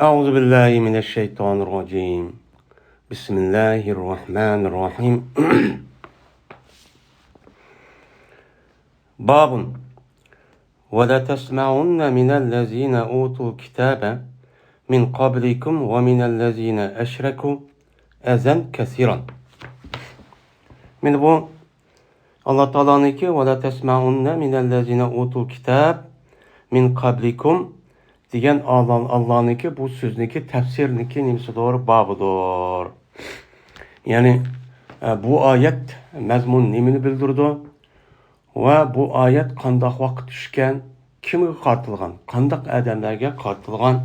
أعوذ بالله من الشيطان الرجيم بسم الله الرحمن الرحيم باب ولا تسمعن من الذين أوتوا الكتاب من قبلكم ومن الذين أشركوا أذى كثيرا. من bu Allah Teala'nın ki ولا تسمعن من الذين أوتوا الكتاب من قبلكم degan Allah'ınki bu sözniki tefsirniki nimsi doğru babıdır. Yani bu ayet mezmun nimini bildirdi ve bu ayet qandaq vaqt düşken, kimge qartılgan, qandaq adamlarga qartılgan,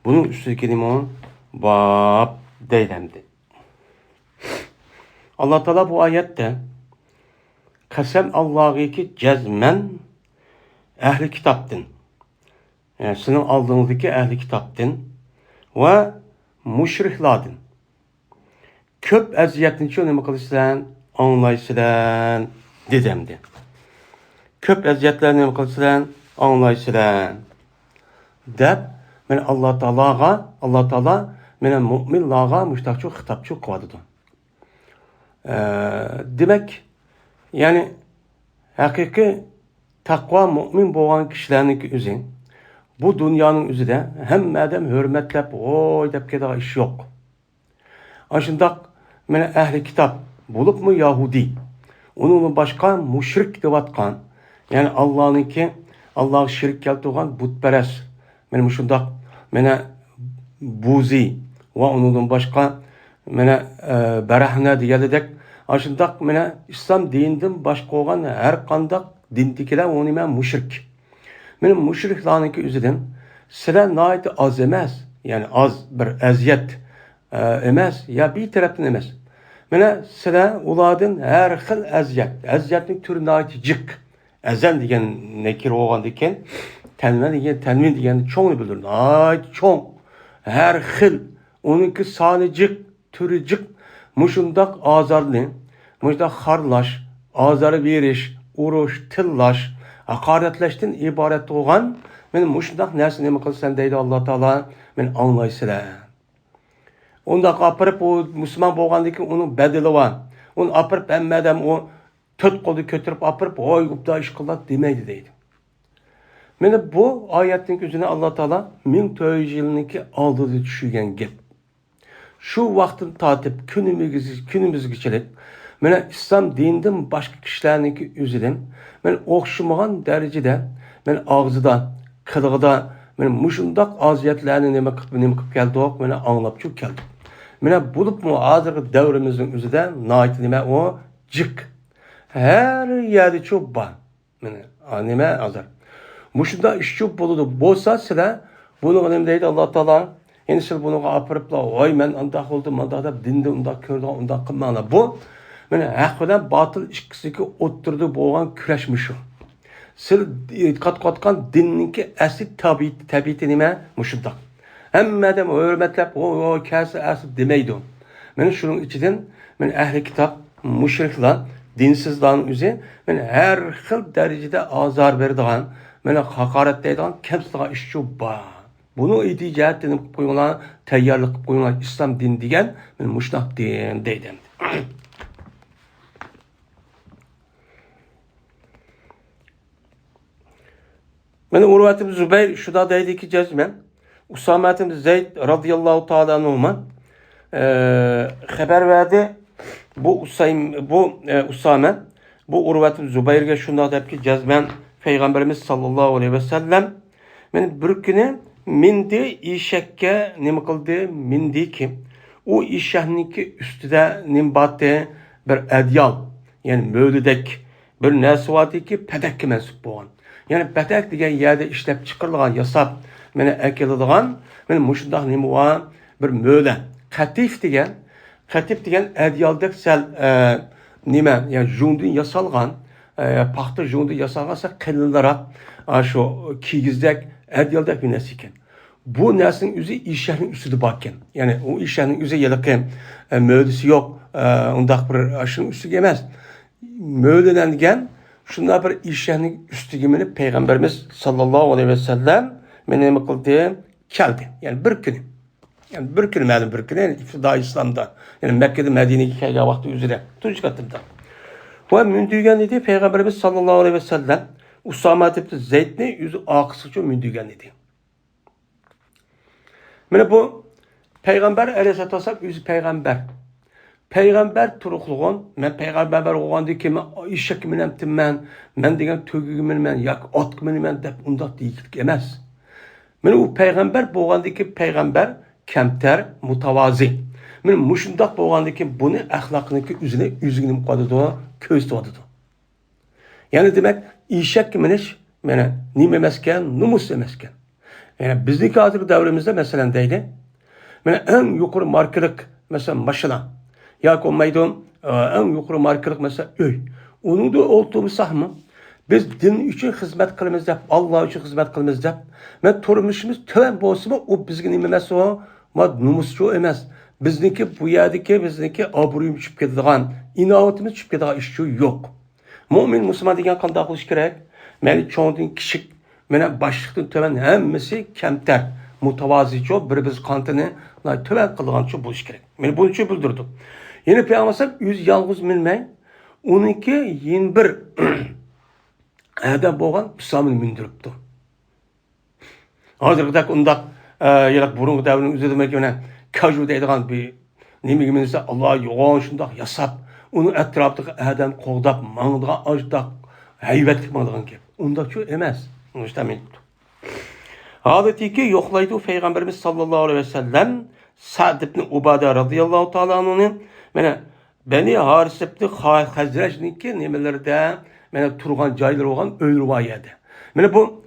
bunun üstündeki nimon bab deylemdi. Allah Teala bu ayette kasem Allah'ı ki cezmen ehli kitaptın. Yani sizin aldığınızdaki ehli kitaptın ve müşrikladın. Köp əziyyətini ki, nima qilishdan, anlayışdan dedemdi. Köp əziyyətlərini nima qilishdan, anlayışdan. Deb, men Allah Taala menen müminlarga müştaqçı xitapçı qıvadıdı. Demek, yani hakiki takva mümin boğan kişilerinin üzün, bu dünyanın üzüde hem adam hürmetlep, oy dep keda iş yok. Aşındak, mene ehli kitap bulup mu Yahudi, onun başka müşrik devatkan, yani Allah'ı şirk keltoğan butperes, mene şundak, mene buzi ve onun başka mene berahne diyeledek, aşındak mene İslam dininden başka olan her kandak dindikiler onu men müşrik. Benim müşriklarınki üzüden size naiti az emez, yani az bir eziyet emez, ya bir taraftan emez. Mene size uladın her xil eziyetin türü naiti cık. Ezen diyen nekir oğan diken, tenvin diyen çoğunu bilir. Naiti çoğ, her xil, onunki sani cık, türü cık. Muşundak azarlı, muşundak harlaş, azarı veriş, uruş, tillaş, hakaretleştin ibaret olan, men muşundaq nersi nemi qilsan deydi Allah Taala, men anlaysılar. Onda apırıp o Müslüman bolğandaki onun bedeli var. Onu apırıp emmedem o töt qolu kötürüp apırıp oy gupta iş qıllat demeydi deydi. Men bu ayetin üzerine Allah Taala 1400 yılınki aldığı düşügen gep. Şu vaktin tatip günümüz geçelek men İslam dininden başka kişilerinki üzerine men oxşumagan derecede men ağzıda, kılığıda men muşundaq aziyetlerini nima qilib keldik, men anlapçı keldik. Men bulup mu hazırki devrimizin üzerinde nait nima o cık. Her yerde çok var. Men nima azar. Muşunda iş çok boludu. Bolsa sizler bunu nima deydi Allah Taala? Yani siz bunu apırıpla, oy men andaq oldum, andaq deb dinde undaq gördüm, undaq qilmana. Bu mene haqiqatan batıl ikkisiki o'ttirdi bo'lgan kurashmish. Siz qatqatgan dinninki asli tabiati nima? Mushundaq. Hammada hurmatlab, o kasi asli demaydi. Mene shuning ichidan men ahli kitap, mushriklar, dinsizlarning o'zi men har xil darajada azor beradigan, mene haqoratlaydigan kamsizlar ishchi bor. Bunu iticaatini qilib qo'yinglar, tayyorlik qilib qo'yinglar, islom dini degan men mushnaq din deydim. Mene Urvat-ı Zübeyir şuda deydi ki cezmen, Usame-i Zeyd radıyallahu ta'ala anhuma haber verdi. Bu Usame, bu Urvat-ı Zübeyir'e şunda deyip ki cezmen Peygamberimiz sallallahu aleyhi ve sellem men bir günü mindi işekke nima qildi mindi ki o işehniki üstüde nimbatı bir edyal yani möldek bir nesvati ki pedekki mensup bo'lgan. Yani pedek degan yerde işlep çıkarılgan yasap meni ekiladigan men mushundaq nima var bir möle qatif degan edyaldek sel nima yani jundun yasalgan paxta jundu yasalgansa qilillaraq şu kigizdek edyaldek bir nersi ekan. Bu nersinin üzü işlerin üstüde bakken. Yani o işlerin üzü yalakın möldesi yok. Undaq bir aşının üstü gemez. Möldeden degan şunlar bir işlerin üstü gemini Peygamberimiz sallallahu aleyhi ve sellem meni nima qildi? Keldi. Yani bir günü. Yani bir kelimenin bir kelimenin iftida İslam'da. Yani Mekke'de Medine'ye kelgen vakti üzere. Tunç katımda. Bu mündügen dedi Peygamberimiz sallallahu aleyhi ve sellem Usama ibn Zeyd'ni yüzü akısıcı mündügen dedi. Mana bu Peygamber aleyhissalatu vesselam yüzü peygamber. Peygamber turuqluğun, men peygamber olğandan keyin işek minamman, men degan tögügümmen, yak ot minamman deb undaq deyildik emas. Mana u peygamber bolğandan keyin peygamber kamtar, mutavazi. Mana mushundaq bolğandan keyin buni axloqniki yüzüne muqaddado, ko'z totadi. Yani demek işek minish mana nima emaskan, numus emaskan. Yani bizdeki hozirgi davrimizda masalan deyli. Mana eng yuqori markalık mesela mashina yoki olmaydi eng yuqori markalık mesela uy. Onun da olduğu sahmi. Biz din için hizmet qilamiz deb, Allah için hizmet qilamiz deb, men turmushimiz töven bo'lsa, o bizga nima emas o, numuschu emas. Bizniki bu yerdagi bizniki obro'yimiz tushib ketadigan, inovatimiz tushib ketadigan ish yo'q. Mo'min musulmon degan qanday qilish kerak? Meni cho'ngdan kichik, meni boshliqdan töven hammasi kamtar, mutavazicho, bir-biz qantini töven qilgancha bo'lish kerak. Men buncha bildirdim. Yine Peygamber yüz yalnız bilmey, 12 21 adam bo'lgan İslam'ını mindiribdi. Hozirgidek undaq yalaq burungi davrning o'zida mana kaju deydigan bir nimaga minsa Alloh yo'g'on shundoq yasab, uni atrofidagi adam qo'g'dab mangdigan ajdaq haybatli mangdigan gap. Undaqchu emas. Mushtamildi. Adetiki yo'qlaydi Peygamberimiz sallallohu alayhi vasallam Sa'd ibn Ubada radhiyallohu ta'ala anhu'ning mana Beni Haris ibn Hazrajniki nimalarda mana turgan joylari bo'lgan o'y rivoyati. Mana bu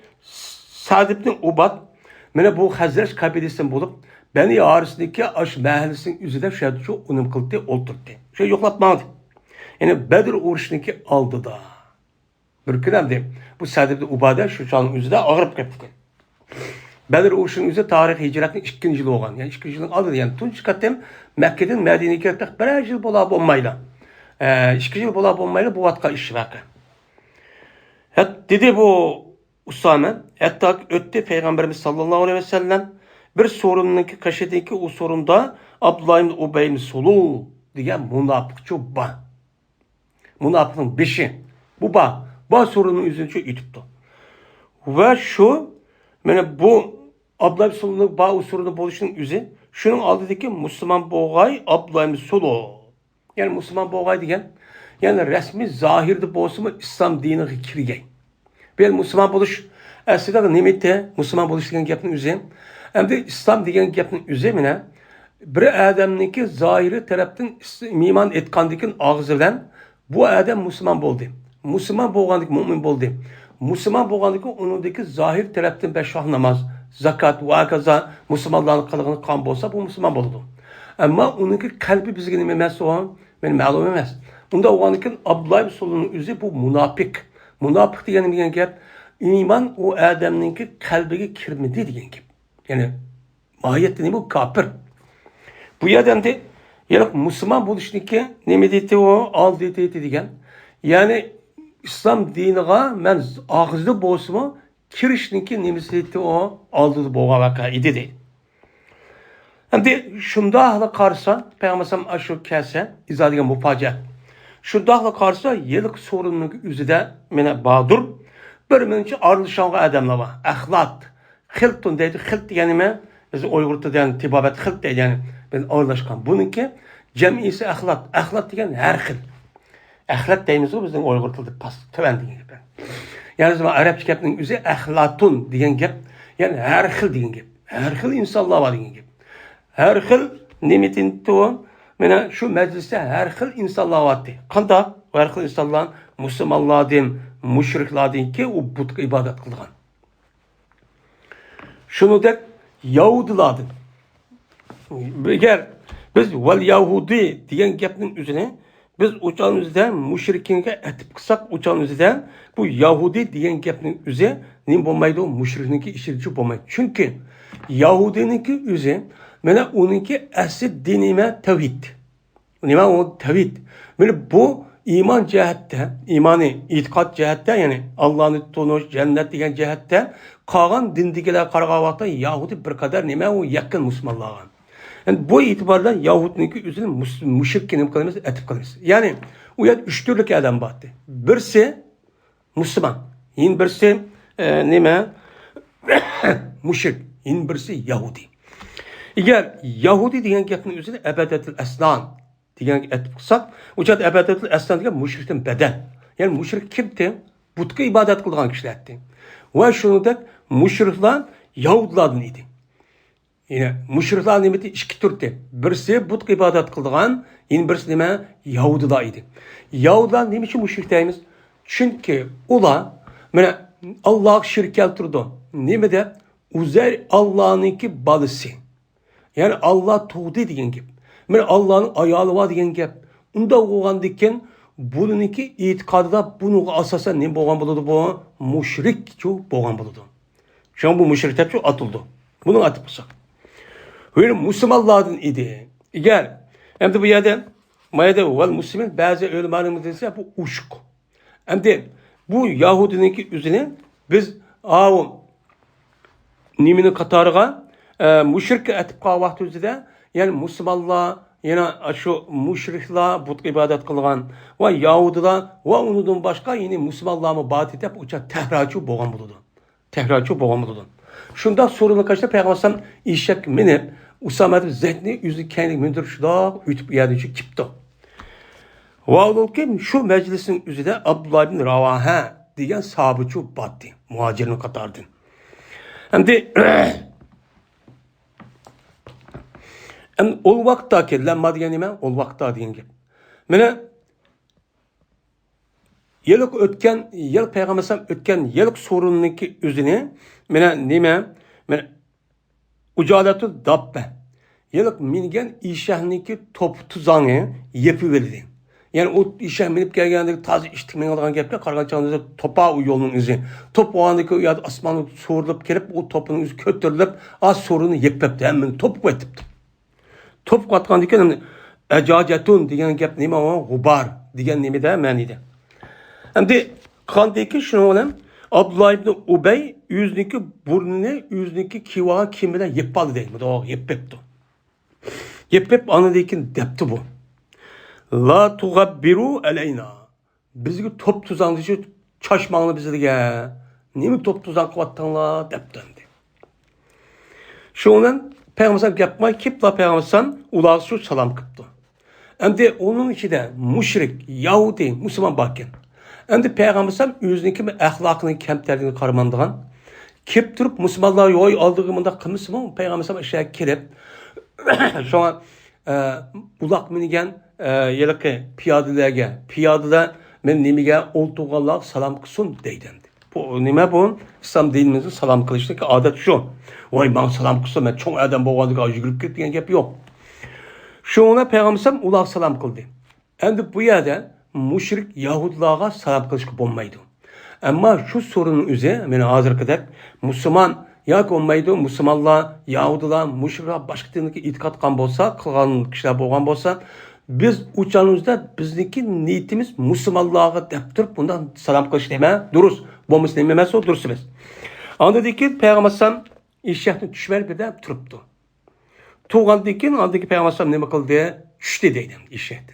Sa'd ibn Ubad mana bu Hazraj qabilasidan bo'lib, Beni Harisniki ash mahallasining o'zida shu unim qildi, o'ltirdi. Shu yo'qlatmadi. Yani Bedir urushniki oldida. Bir kunamdi. Bu Sa'd ibn Ubada shu chog'ning o'zida og'rib ketdi. Bedir urushining o'zi tarix hijratning 2-yili bo'lgan. Yani 2-yilning oldida, yani tunç qatim Mekke'den Medine'ye ketdik. Bir yıl bola bo'lmaydi. 2 yıl bola bo'lmaydi bu vatqa ish vaqi. Dedi bu Usame, hatta öttü Peygamberimiz sallallahu aleyhi ve sellem bir sorununki kaşedeki o sorunda Abdullah ibn Ubey ibn Sulul diye münafıkçı ba. Münafıkın beşi. Bu ba. Ba sorunun yüzünü itipti. Ve şu yani bu Abdullah ibn Sulul'un ba sorunu buluşunun yüzü şunun aldığındaki Müslüman boğay Abdullah ibn Sulul. Yani Müslüman boğay diyen yani resmi zahirde bolsa mı İslam dinine kirgey. Bir Müslüman buluş aslında nimette Müslüman buluş diyen gapning o'zi hem de İslam diyen gapning o'zi mene bir adamniki zahiri tarafdan iman etgandikin ağzı bilan bu adam Müslüman bo'ldi. Müslüman bo'lgandik mu'min bo'ldi. Müslüman bo'lgandikin uningdagi zahir tarafdan besh vaqt namoz, zakat va kaza Müslümanlarning qilg'ini qon bo'lsa bu Müslüman bo'ladi. Ama uningki qalbi bizga nima emas o, men ma'lum emas. Unda o'g'anikin Abdullah ibn Sulul'un o'zi bu munafik. Munafik degan gap iman o adamninki qalbiga kirmadi degan gap. Yani mahiyetde nima bu kafir. Bu adamda yani Müslüman bo'lishniki nima deydi o, al deydi degan. Yani İslam diniga men og'izda bo'lsa kirishniki nimasi deydi o, oldida bo'lgan vaqa edi deydi. Endi shundaqla qarasa, Peygamberim shu kelsa, izodiga mufojiat. Shundaqla qarasa, yillik sorunning o'zida mena Badur bir minchi arlishonga odamlar bor. Axlat, xiltun deydi. Xilt degani nima? Biz Uyg'ur tilida tibobat xilt deydi. Yani ben aralashgan. Buniki jamisi axlat. Axlat degan har xil. Axlat deymiz o bizning Uyg'ur tilida past tuvan degan gap. Yani biz arabcha gapning o'zi axlatun degan gap, yani har xil degan gap. Har xil insonlar bor degan gap. Her xil nimetin tuğun, mena şu mecliste her xil insanlar vardı. Qanda her xil insanlar Müslümanlar deyim, müşriklar deyim ki o butka ibadet kılgan. Şunu da Yahudilar deyim. Eğer biz vel Yahudi diyen gapning üzerine biz uçağımızda müşrikinge etip kısak uçağımızda bu Yahudi diyen gapning üzerine ne olmaydı o müşrikinki işirci olmaydı. Çünkü Yahudininki üzerine mana uningki asli dinime tevhid. Nima o tevhid? Mana bu iman jihatda, imani e'tiqod jihatda, ya'ni Allohni tonish, jannat degan jihatda qolgan dindigilar qaragan vaqtda Yahudi bir qadar nima u yaqin musulmonlarga. Yani bu itibarla Yahudniki üzerine müşrik kelim kılımız, etip kılımız. Yani o yer üç türlü adam baktı. Birisi Müslüman, yin birisi neme müşrik, yin birisi Yahudi. Eğer Yahudi diyen gapning üzerine ebedetül esnan diyen etip kılsak, o çat ebedetül esnan diyen müşrikten bedel. Yani müşrik kimdi? Butka ibadet kılgan kişilerdi. Ve şunundak müşrikler Yahudilardan idi. Yine müşrikler nimeti iki türde. Birisi butka ibadet kılgan, yine birisi nime Yahudilar idi. Yahudilar nime için müşrik deyimiz? Çünkü ular Allah'a şirk keltirdi. Nime de Uzeyr Allah'ınki balısı. Yani Allah tuğdu degan gap. Allah'ın ayalı var degan gap. Unda bo'lgandikan buniki e'tiqodida bunuga asosan nima bo'lgan bo'ladi bu? Mushrik bo'lgan bo'ladi. Şu bu mushrik deb atıldı. Bunu atıp olsak. Öyle Müslümanlardan idi. Eğer hem de bu yerde mayada vel Müslüman bazı ölümanımız ise bu uşuk. Hem de bu Yahudininki üzerine biz nimini katarıga müşrik etip kal vakti üzerinde yani Müslümanlar yine şu müşrikler but ibadet kılgan ve Yahudiler ve ondan başka yine Müslümanlarımı batı edip uça tehracı boğan buludu. Tehracı boğan buludu. Şunda sorunlu kaçta Peygamber işek minip Usame Zeydni yüzü kendi mündür şuda ütüp yerdeci kipti. Ve ki şu meclisin üzerinde Abdullah bin Ravahe diyen sahabeçi battı. Muhacirini katardı. Hem de ol vaktaki lemma diyen nime? Ol vakta diyen gibi. Mene yıllık ötken, yıl Peygamber ötken yıllık sorununki üzerine mene nime? Mene ucadatı dabbe. Yıllık mingen işahniki top tuzanı yapıverdi. Yani o işe minip gelgendeki taze iştikmen alan gepler kargaçanızda topa o yolun izi. Top o andaki ya asmanı sorulup gelip o topun yüzü kötürülüp az sorunu yepepti. Hemen top etipti. Top katkan diken ecacetun diyen gep neyme ama gubar diyen neyme de meniydi. Hem de kandaki şunu olan Abdullah ibn Ubey yüzdeki burnunu yüzdeki kiva kimine yeppalı değil mi? O yepepti. Yepep anadaki depti bu. La tugabbiru aleyna. Bizgi top tuzanlıcı çaşmanlı bizge. Nemi top tuzan kıvattanla deptendi. Şunun Peygamber yapmay kipla Peygamber ulağısı salam kıptı. Hem de onun içi de müşrik, Yahudi, Müslüman bakken. Hem de Peygamber yüzündeki ahlakını kemterliğini karmandığın kip durup Müslümanlar yoy aldığımında kımısı mı? Peygamber aşağıya kirip şu an ulak minigen yelke piyadeler men nimige oltuğallar salam kılsın deydendi. Bu nime bu? İslam dinimizin salam kılıştaki adet şu. Vay ben salam kılsın ben çok adam boğazlığa yürüp gittiğin gibi yok. Şuna Peygamber ular salam kıldı. Endi bu yerde müşrik Yahudilara salam kılışkı olmaydı. Ama şu sorunun üzerine meni hazır kadar Müslüman ya olmaydı Müslümanlar, Yahudiler, müşrikler başka dinliki itikat kan bolsa, kılgan kişiler boğan bolsa biz uçağımızda bizdeki niyetimiz Müslümanlığa dep durup bundan salam kılış deme duruz. Bu Müslüman demesi o duruz biz. Andaki Peygamber işyahını düşmeli bir de turuptu. Tuğandaki andaki Peygamber ne kıldı? Düştü deydim işyahını.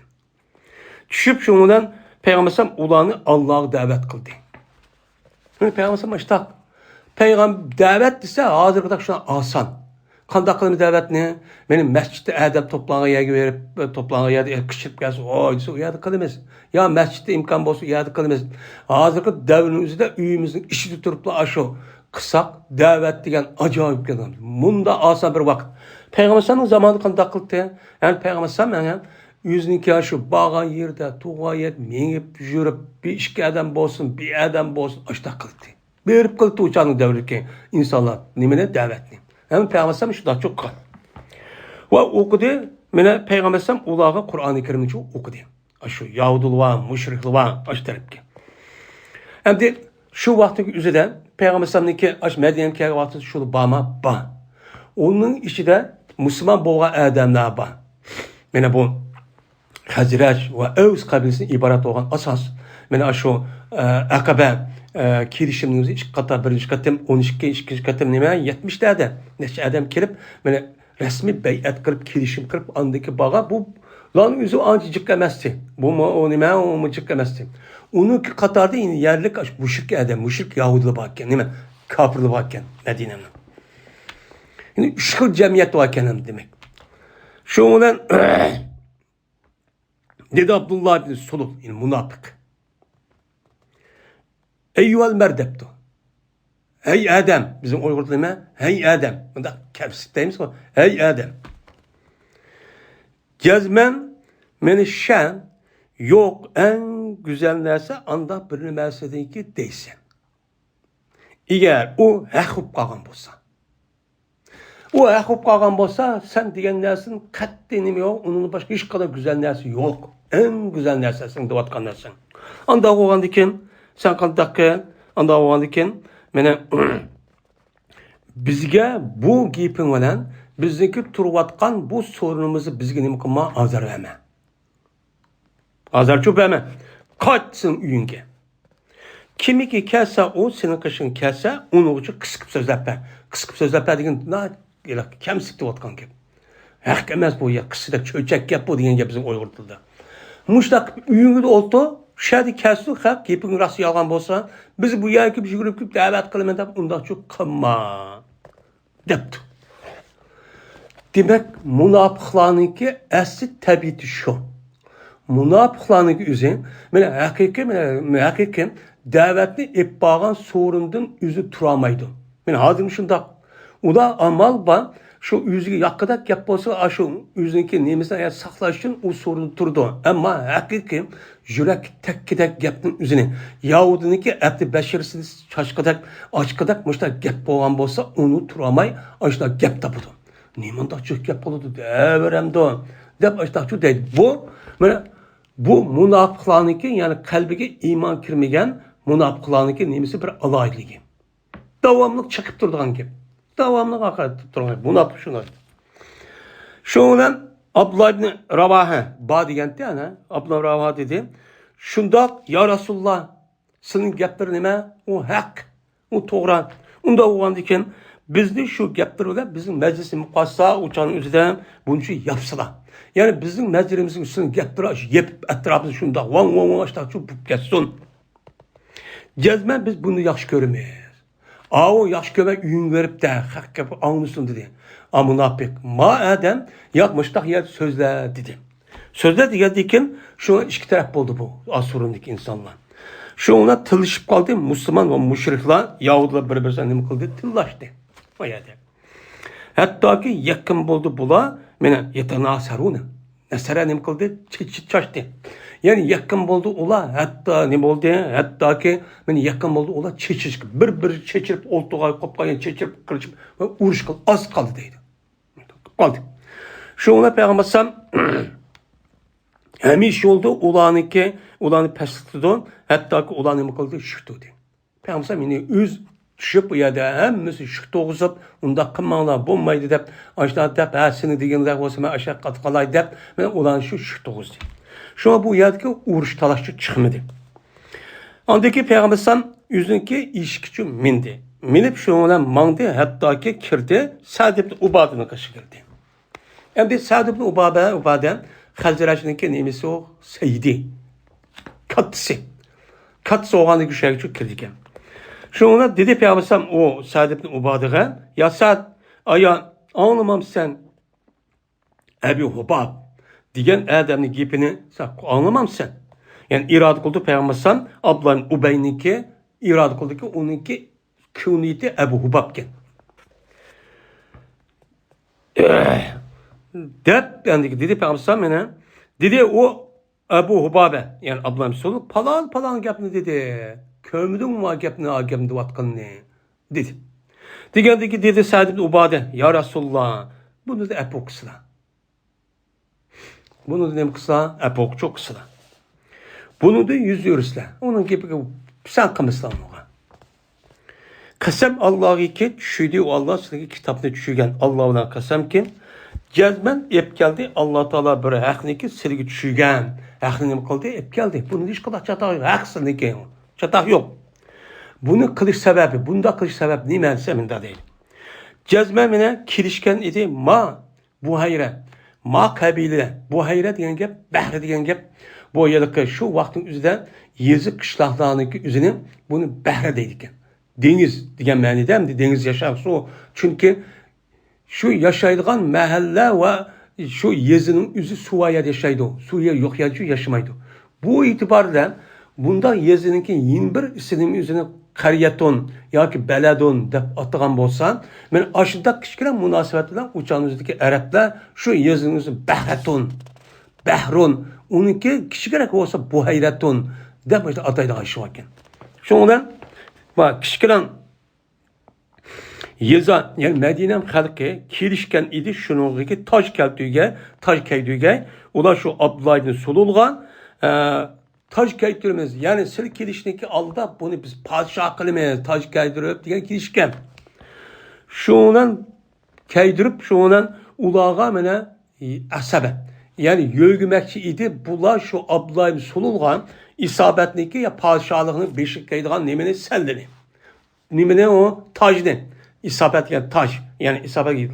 Düşüp şundan Peygamber ulanı Allah'a davet kıldı. Peygamber başta Peygamber davet ise hazır kadar şuna asan. Kandak kılımı davet ne? Benim mescitte edep toplanan yere verip toplanan yerde kışıp gelsin. O yerde kılımız. Ya mescitte imkan bolsa yerde kılımız. Hazır kadar devrimizde üyümüzün işi tutup aşağı kısak davet degen acayip geldi. Bunda asan bir vakit. Peygamber'in zamanı kandak kıldı. Yani Peygamber yüzünki aşı bağan yerde tuğa yer menip yürüp bir işki adam bolsun bir adam bolsun aşta kıldı. Berip kıldı uçanın devriki insanlar nimene davetli. Hem Peygamber şu da çok kal. Ve okudu. Mene Peygamber ulağa Kur'an-ı Kerim'in çok okudu. Aşı Yahudulu var, müşrikli var, aşı tarafki. Hem de şu vakti üzerinde Peygamber'in aşı Medine'nin vakti şunu bağma bağ. Onun işi de Müslüman boğa adamlar bağ. Mene bu Haziraç ve Evs kabilesinin ibaret olan asas. Mene şu Akabe kirişimimizi 2 kata, 1. katım, 12. 2. katım neme 70'lerde. Neçe adam kelip, mene Resmi beyat kılıp, kelişim kılıp andaki bağa bu lan yüzü ancıcık emezdi. Bu mu o nime o mucık emezdi. Onun ki Katar'da yine yerlik müşrik adam, müşrik Yahudili bakken, değil mi? Kafirli bakken Medine'nin. Yani üç xil cemiyet bakken demek. Şu olan dedi Abdullah bin Sulul, yani münafık. Eyyuhel merdeptu. Hey Adem, bizim Uygur'da hey Adem. Bunda kefsikteyimiz var. Hey Adem. Gezmen meni şen yok en güzel nerse anda birini mersedin ki deysen. Eğer o hak kalgan bolsa. O hak kalgan bolsa sen diyen nersin kattinim yok. Onun başka hiç kadar güzel nersi yok. En güzel nerse sen de vatkan nersin. Anda oğan diken sen kaldakken anda oğan diken mene bizge bu gipin bilen bizdeki turvatkan bu sorunumuzu bizge nima qilma azar verme. Azar çok verme. Kaçsın uyunge. Kimiki kelse o senin kışın kelse onu ucu kısık sözler ver. Kısık sözler ver degen na kemsik vatkan gap. Hak emas bu ya kısıda çöçek gap bu degen bizim Uygur tilida. Muştak uyunge oldu. Şadi kestik hak gepin rası yalgan bolsa biz bu yerki bir yürüp davet kılmen dep unda çok kılma depti. Demek münafıklarınki asli tabiati şu. Münafıklarınki üzün mene hakiki davetni ep bağan sorundan üzü turamaydı. Men hazır şunda ula amal ba şu yüzüge yakıdak yap bolsa şu yüzünki nemesini eğer saxlaşın o sorun turdu. Ama hakiki yürek tek gapning üzüne Yahudiniki abdi beşirsiz çaşkadak açkadak muşta gap bolgan bolsa onu turamay aşta gap tapudu. Nemanda çok gap boludu deveremdi. Dep aşta şu deydi. Bu münafıklarniki yani kalbiga iman kirmegen münafıklarniki nemesi bir alayligi. Davamlıq çıkıp durduğun gibi. Davamlıq hakaret durduğun gibi. Münafık şuna. Şundan Abdullah ibn Ravaha ba degende yani Abdullah Ravaha dedi. Şunda ya Resulullah senin gaplar nime? O hak. O toğra. Unda oğan diken bizni şu gaplarla bizim meclisi muqassa uçanın üzerinde buncu yapsalar. Yani bizim meclisimizin üstüne gapları yep etrafında şunda van açta çubup geçsin. Cezmen biz bunu yaxşı görmeyiz. O yaxşı kömek üyün verip de hak yapı anlısın dedi. Münafık ma adam yakmıştak yer sözler dedi. Sözler degendeyken şu an iki taraf oldu bu Asur'undaki insanlar. Şu ona tılışıp kaldı Müslüman ve müşrikler Yahudiler birbirine ne kıldı tıllaştı. O yerde. Hatta ki yakın oldu bula mene yetenasaruna. Nesere ne kıldı çaştı. Yani yakın oldu ola hatta ne oldu hatta ki men yakın oldu ola çeçiş bir çeçirip oltuğa kopqayan çeçirip kılıçıp ve uruş kıl az kaldı deydi. Kaldı. Şu ona peygambersem hemiş oldu ulanı pesliktidon hatta ki ulanı ne kıldı şıktı dedi. Peygambersem yine üz düşüp bu yerde hemmisi şıktı oğuzup unda kımmanlar bulmaydı dep aşağı dep seni degenler olsa men aşağı kat kalay dep men ulanı şu şıktı oğuzdu. Şu an bu yerdeki uğruş talaşçı çıkmadı. Andaki peygambersem yüzünki işkiçi mindi. Minip şu an mandı hatta ki kirdi Sa'd ibn Ubada'nın kaşı girdi. Hem Sa'd ibn Ubada Hazraj'ınki nemesi o Seydi. Katsı oğanı güçleri çok kirdiken. Şu an dedi peygambersem o Sa'd ibn Ubada'ya ya Sa'd aya anlamam sen Ebu Hubab diyen Adem'in gipini anlamam sen. Yani irad kıldı peygambersen Abdullah Ubey'ninki irad kıldı ki onunki küniyeti Ebu Hubab'ken. Yani dedi peygambersen bana dedi o Ebu Hubab'e yani Abdullah'ın solu palan gapını dedi. Kömdün mü gapını vatkanını dedi. Degende dedi Sa'd ibn Ubade ya Resulullah bunu da epok kısla. Bunu da ne kısla? Epok çok kısla. Bunu da yüzüyoruzla. Onun gibi sen kımıslan ona. Kasem Allah'ı ki düşüydü o Allah sizdeki kitabını düşügen Allah olan kasem ki cezmen ep geldi Allah Teala böyle hakkındaki silgi düşügen hakkını mı kıldı ep geldi. Bunun hiç kadar çataq yok. Haksızlık çataq yok. Bunu kılış sebebi, bunda kılış sebebi ne menseminde değil. Cezme mene kirişken idi ma Buhayra. Ma kabile. Buhayra degan gap, Bahri degan gap. Bu yerlikka şu vaqtın üzüden yezi qishloqlarniki üzünü bunu Bahri deydi ekan. Deniz degan ma'noda hamda deniz yaşar su. Çünkü şu yaşaydigan mahalla ve şu yezinin üzü suvaya yaşaydı. Suya yok yaşamaydı. Bu itibardan bunda yezininki 21 isminin üzerine Qaryaton yoki Baladon deb atagan bo'lsa, men ashunda kichkina munosabat bilan o'chamizdagi arablar shu yezining o'zi Bahraton, Bahron, uniki kichkina bo'lsa Buhayraton deb ataydigan shu ekan. Shundan va kichkina yeza, yani Medine xalqi kelishgan edi shuningdagi toj keltuga, ular shu Abdullah ibn Sululgan toj kaydirimiz, yani sil kelişniki alda bunu biz padişah kılımız, toj kaydirip degan kelişken. Şundan kaydirip, şundan ulağa mene asabe. Yani yögümekçi idi, bular şu Abdullah ibn Sululgan isabetniki ya padişahlığını beşik kaydıgan nemeni seldini. Nemeni o tajdı. İsabet yani taj. Yani isabet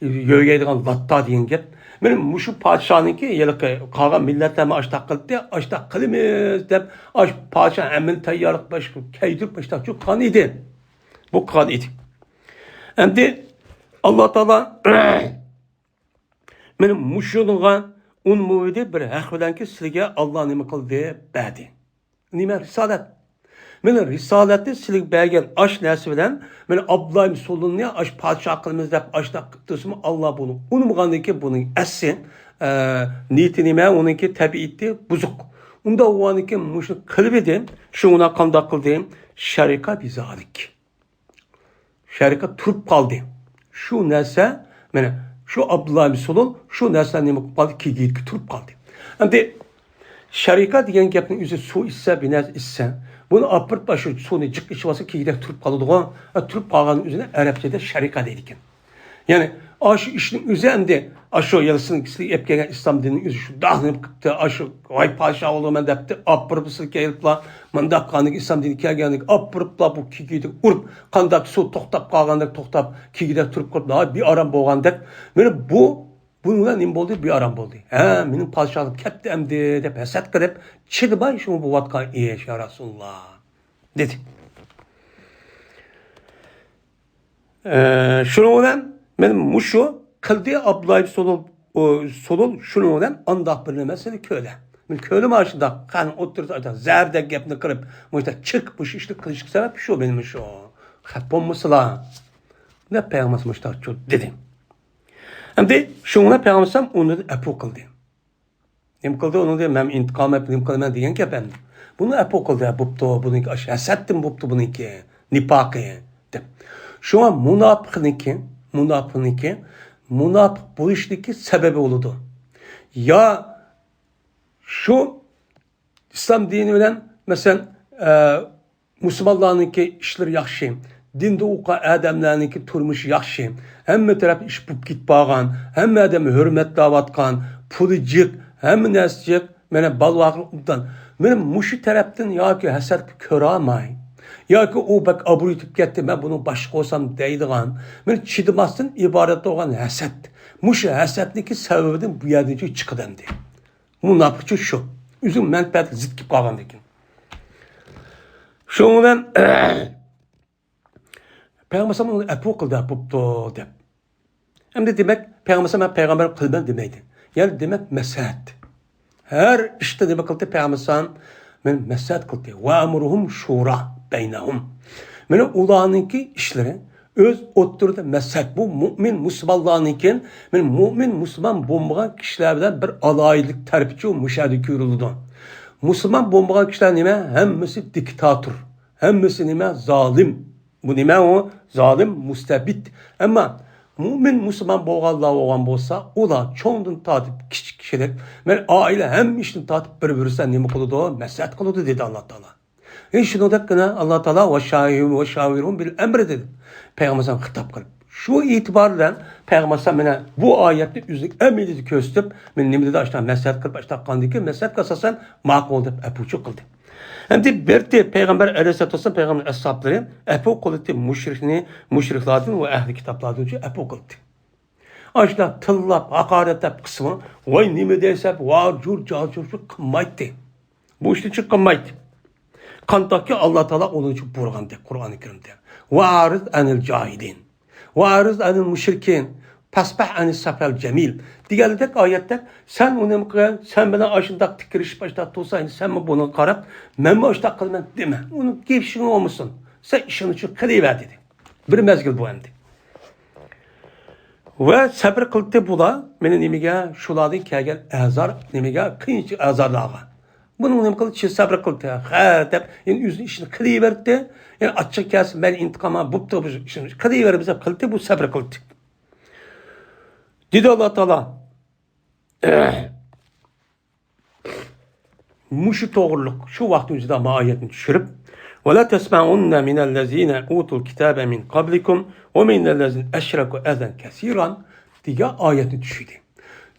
yögeydigan latta degan gap. Benim muşu padişahınki yılıkı kalan milletlerime açtak kıldı, açtak kılımız deyip padişah emin tayyarlık başka kaydıp açtak çok kan idi. Bu kan idi. Hem de Allah Teala benim muşuluğa un muvidi bir hak bilen ki sizge Allah nime kıldı badi. Nime risalet. Benim risaletli silik belgen aş nesi bilen benim Abdullah Sulun'u aş padişah kılımız deyip açtak kıldı Allah bunu. Unumgandaki bunun esin niyetini onunki tabiitti buzuk. Unda o anki muşu kılbedi şuna kanda kıldı şerika bizalik. Şerika turp kaldı. Şu nese yani şu Abdullah Sulun şu nese nime kaldı ki giyip turp kaldı. Hem şerika diyen gapın üzü su isse binez isse bunu apırt başı sonu cık içvası ki gidip turp kalıdı o. Turp kalganın üzerine Arapçada şerika dedik. Yani aşı işin üzerinde aşı yarısının epkegen İslam dininin üzü şu dağınıp kıptı aşı vay padişah olduğu men depti apırıp ısır keyilipla mandak kanık İslam dini kelgenlik apırıpla bu ki gidip urup kandak su toktap kalgandak toktap ki gidip turp kalıdı bir aram boğandak. Yani bununla nim oldu bir aram oldu. Benim padişahım kepti emdi dep hesat kırıp çıdı bay şunu bu vatka iyi ya Resulullah dedi. Şunu olan benim muşu kıldı Abdullah Solul şunu olan andah bir mesele köle. Ben köle maaşında kan oturdu zerde gepni kırıp muşta çık bu işli kılıçlık sebep şu benim şu. Hapon musla. Ne peygamber muşta dedi. Hem de şuna peygambersem onu epo kıldı. Nem kıldı onu diye ben intikam ettim kılmam diyen ki ben. Bunu epo kıldı buptu bunu hasettim buptu bunu ki nipakı. Şu an münafık bu işteki sebebi oldu. Ya şu İslam dini bilen mesela Müslümanlarınki işleri yaxşı. Dinde uqa adamlarınki turmuş yaxşı. Hemme taraf iş bup git bağan, hemme adam hürmet davatkan, pulicik, hemme nescik, mene balvaqlıqdan. Benim muşu taraftan ya ki hasad köramay. Ya ki o bak abur yutip gitti, ben bunu başka olsam deydiğen. Ben çıdımazdan ibaret olan hasad. Muşu hasadniki sebebiden bu yerden çıkıdan diye. Münafıkçı şu. Üzüm menfaat zıt gibi qalğan ekan. Şundan Peygamber onu epo kıldı buptu dep. Hem de demek Peygamber peygamber kılman demeydi. Yani demek mesaat. Her işte demek kıldı Peygamber men mesaat kıldı. Ve amruhum şura beynahum. Men ulanınki işleri öz oturdu mesaat bu mümin Müslümanlarınki men mümin Müslüman bombagan kişilerden bir alaylık terbiçi müşahede görüldü. Müslüman bombagan kişiler nime? Hemmisi diktatör. Hemmisi nime? Zalim. Bu nime o? Zalim, müstebit. Ama mümin Müslüman boğallar olan bolsa, ola çoğundan tatip küçük kişiler. Ben aile hem işini tatip bir-birisinden nime kılıdı o? Mesaat kılıdı dedi Allah Teala. Şunu da Allah Teala ve şavirun bil emre dedi. Peygamber'e hitap kılıp. Şu itibarla Peygamber'e bu ayette üzük emredi köstüp, ben nimde de açtan mesaat kılıp açtan kandı ki mesaat kasasan makul deyip epuçu kıldı. Endi berti Peygamber Aleyhisselatü Vesselam Peygamber ashabları epo kılıttı müşriklerden ve ehli kitaplardan önce epo kılıttı. Aşıda tillap, hakaretlap kısmı vay nime deysep var cur cazur kılmaydı. Bu işte çıkılmaydı. Kantaki Allah Teala onun için burgandı Kur'an-ı Kerim'de. Varız anil cahilin. Varız anil müşrikin. Pasbah anil safel cemil. Diğerlik ayette sen onu kıyan, sen bana aşındak tikiriş başta tutsaydın, sen mi bunu karab, ben mi aşındak kılman deme. Onu gevşin olmuşsun. Sen işini için kılıver dedi. Bir mezgil bu emdi. Ve sabır kıldı bula, benim nimige şuladın kegel azar, nimige kıyınç azarlağa. Bunun ne kıldı? Çiz sabır kıldı. Ha dep, yani yüzün işini kılıverdi. Yani açık gelsin ben intikama buptu bu işini kılıver bize kıldı bu sabır kıldı. Dedi Allah Teala. Muşu doğruluk şu vaktimizde ma ayetini düşürüp وَلَا تَسْمَعُنَّ مِنَ الَّذ۪ينَ اُوتُوا الْكِتَابَ مِنْ قَبْلِكُمْ وَمِنَ الَّذ۪ينَ اَشْرَكُوا اَذًا كَثِيرًا diye ayetini düşürdü.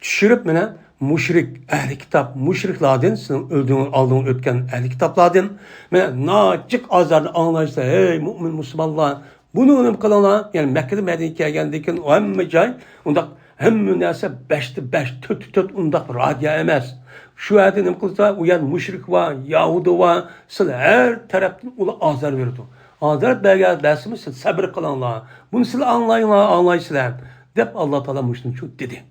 Düşürüp bana müşrik, ehli kitap, müşriklerden, sizin aldığın ötken ehli kitaplardan, bana naçık azarlı anlayışla, hey mümin Müslümanlar, bunu önüm kılana, yani Mekke'de Medine'ye geldikken o hem cay, ondak hem münaseb 5'te 5, 4 ondak radya emez. Şu ayette ne kılsa uyan müşrik var, Yahudi var, siz her taraftan ula azar verdi. Azar belge dersimi siz sabır kılanlar, bunu siz anlayınlar, anlayışlar. Dep Allah Teala müşrik şu dedi.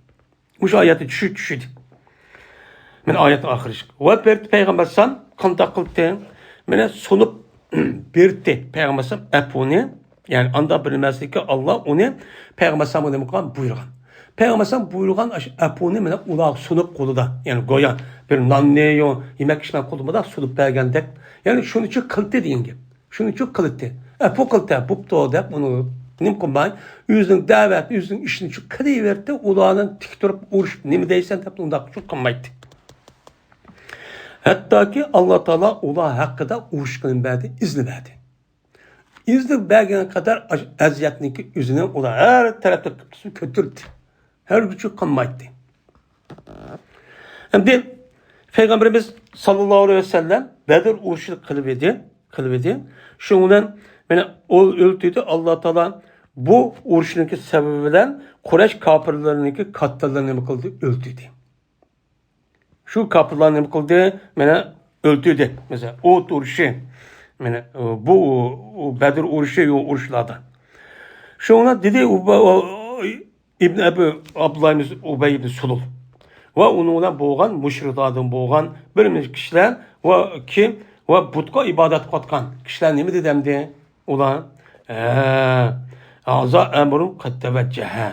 Bu ayeti düşürdü. Men ayetin ahiri çık. Ve berdi Peygamber san kanda kıldı. Mene sunup berdi Peygamber san eponi. Yani anda bilmezdi ki Allah onu Peygamber san bunu buyurgan. Peygamber san buyurgan eponi mene ulak sunup koluda. Yani goyan bir nanneyo yemek işmen kolumda sunup bergendek. Yani şunu için kıldı deyin gibi. Şunu için kıldı. Epo kıldı. Bupto dep bunu nim kumbay yüzün davet yüzün işini şu kılıverdi ulağının tik durup uğruş nimi deysen dep unda çok kumbaydı. Hatta ki Allah Teala ulağı hakkında uğuşkanın verdi, izni verdi. İzni vergene kadar eziyetindeki yüzüne ulağı her tarafta kötürdü. Her gücü kumbaydı. Şimdi Peygamberimiz sallallahu aleyhi ve sellem Bedir uğuşunu kılıverdi. Şundan o öldüydü Allah Teala bu uğuşunun sebebiyle Kureyş kafirlerinin katlarını kıldı, öldüydü. Şu kapılarını ne kıldı? Mene öldürdü. Mesela o uğuşu. Bu Bedir uğuşu uğuşlardan. Şuna dedi İbn Ebu Abdullah Ubey ibn Sulul. Ve onunla boğan, müşriklerden boğan bir kişiler ve ki ve butka ibadet katkan kişiler ne mi dedemdi? Ulan Aza emrun kad tevecceha.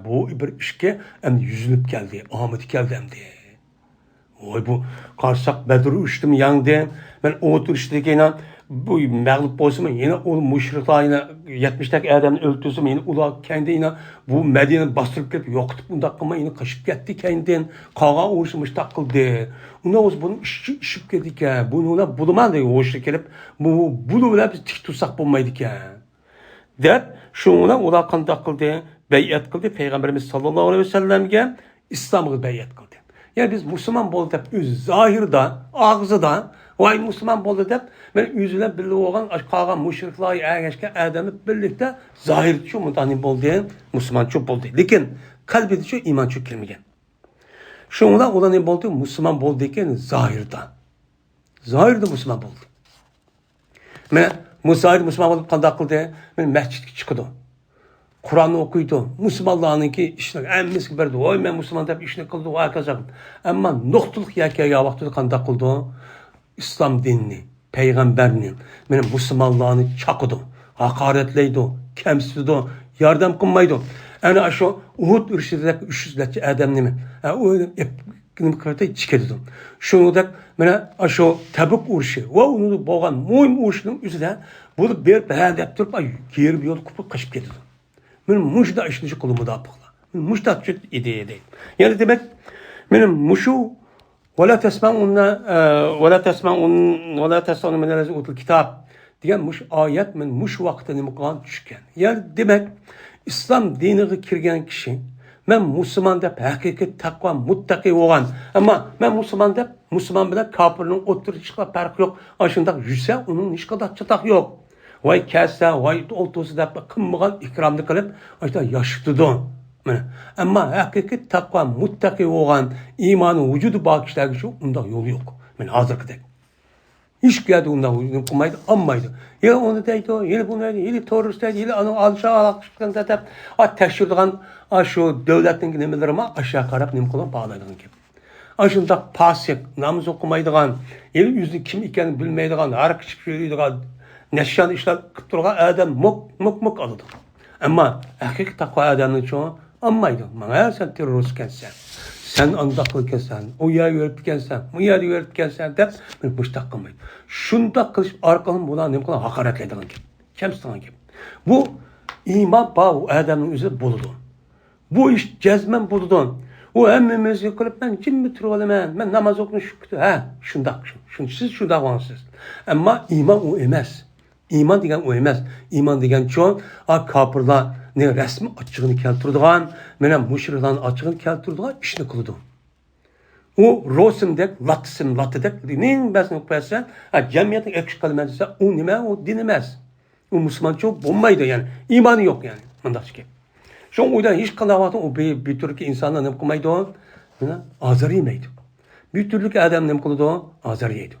Bu bir işke hem yüzünüp geldi. Ahmet geldi hem de. Oy bu karsak Bedir'i uçtum yandı. Ben o oturuştaki yine bu mağlup olsun yine o müşrikler yine 70'lik adamın öldürsün yine ula kendi yine bu Medine'yi bastırıp gelip yoktu bunda ama yine kaçıp gitti kendinden kağa uğraşmış takıldı. Ondan bunun işip geldik ya. Bunu bulamadı uğraştı gelip bu buluğla biz tik tutsak bulmaydık ya. Dep şuna ula kan takıldı. Beyat kıldı Peygamberimiz sallallahu aleyhi ve sellem'e İslam'ı beyat kıldı. Yani biz Müslüman bol dep zahirde, ağzıda vay Müslüman bol dep ben yüzüne birlikte olan kalan müşrikler ergeçke adamı birlikte zahir şu mutani bol diye Müslüman çok bol değil. Lakin kalbide şu iman çok girmegen. Şunla olan ne bol diye Müslüman bol deyken zahirde. Zahirde Müslüman bol. Ben Müslüman bol kandak kıldı. Ben mescid çıkıdı. Kur'an'ı okuydu. Müslümanlarınki işine emmiz ki berdi. Oy ben Müslüman deyip işini kıldı. O arkadaşlar. Ama noktalık ya vakti kandak kıldı. İslam dinini, peygamberini, benim Müslümanlarını çakıdı. Hakaretleydi. Kemsizdi. Yardım kılmaydı. Yani aşağı Uhud ürşidindeki 300'lerce adamını mı? O epkinim kırtayı çıkardı. Şunu da bana aşağı Tebuk urşu. Ve onu boğan muhim urşunun üzerine bunu bir behedep durup geri bir yol kupup kaçıp gidiyordu. Benim muşda işinici kulumu da yapıkla. Benim muşda çok ideya değil. Yani demek benim muşu وَلَا تَسْمَعُنَّ مِنَ الَّذِينَ اُوتُوا الْكِتَابِ diyen muş ayet men muş vaktini mukan düşken. Yani demek İslam dinine kirgen kişi Ben Müslüman dep hakikat takva muttaki olgan. Ama ben Müslüman dep Müslüman bilen kafirinin oturup hiç kadar farkı yok. Aşında yüzse onun hiç kadar çıtak yok. Vay kesse, vay oltusu dep kımmagan ikramlı kılıp aşında yaşıtıdın. Ama hakikat takva muttaki olgan imanın vücudu bağ kişilerge şu onda yolu yok. Ben hazırkıdak. Hiç geldi ondan uygun kılmaydı, anmaydı. Ya onu deydi, ya bunu deydi, ya terörist deydi, ya onu alışa alakıştıktan deyip, teşhirdiğin şu devletin nemeleri aşağı karab nem kılan bağlaydığın gibi. Aşında pasik, namaz okumaydıgan, ya yüzünü kim iken bilmeydigan, her küçük söyleydigan, neşyan işler kıptırgan adam muk alıdı. Ama hakik takva adamın çoğu anmaydı. Bana sen teröristken sen andaklı kesen, o yer yöretken sen, bu yer yöretken sen de ben müştak kılmayım. Şunda kılıp arkalım buna ne kadar hakaretlediğin gibi. Kemsinden gibi. Bu iman bağı adamın üzerinde buludu. Bu iş cezmen buludu. O emmimizi kılıp ben kim bitir olayım ben namaz okunu şükür. Şundak. Siz şundak vansız. Ama iman o emez. İman degen o emez. İman degen çoğun kapırlar ne resmi açığını keltirdiğin, menen müşriklerin açığını keltirdiğin işini kılıdı. O rosimdek, latidek, neyin besini koyarsan, cemiyetin eksik kalımentisi, o nime, o din emez. O Müslüman çok bulmaydı yani. İmanı yok yani. Mındak ki. Şu an oydan hiç kalavatın o bir türlü insanlar ne kılmaydı o? Azar yemeydi. Bir türlü adam ne kıldı o? Azar yeydi.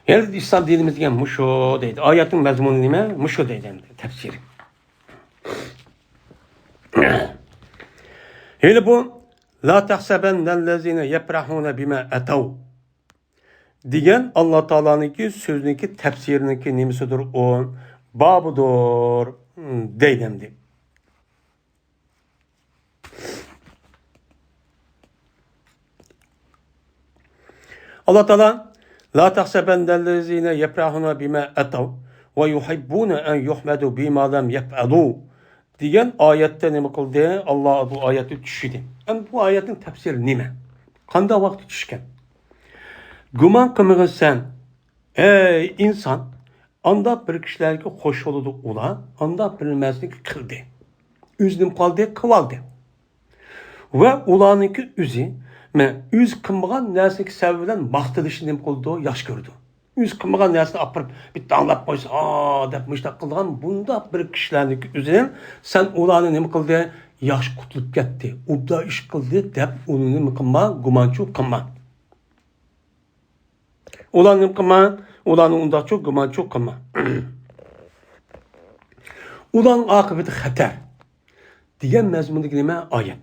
Yani İslam dinimiz diyen muşo deydi. Ayetin mezmunu nime? Muşo deydi. Tefsiri. Hele bu la tahsabennellezine yeprahune bime etav diyen Allah Teala'nınki sözünki tefsirininki nimisidir o babıdır deydemdi. Allah Teala la tahsabennellezine yeprahune bime etav ve yuhibbune en yuhmedu bima lem yef'alu diyen ayette ne kıldı? Allah bu ayeti düşürdü. Ama bu ayetin tefsiri nime? Kanda vakti düşken. Güman kımığın sen, ey insan, anda bir kişilerki hoş oludu ula, anda bilmezlik kıldı. Üzüm kaldı, kıvaldı. Ve ulanınki üzü, üz kımığın neslik sebebiyle mahtılışı ne kıldı, yaş gördü. Yüz kımıgan nersini apırıp bir dağlap koysa dep müştak kıldıgan bunda bir kişilerlik üzerine sen ulanı ne kıldı? Yaş kutulup gitti. Ubda iş kıldı dep onu ne kılma? Gumançu kılma. Ulanı ne kılma? Ulanı onda çok gumançu kılma. Ulanın akıbeti xatar. Diyen mezmundaki nime ayet.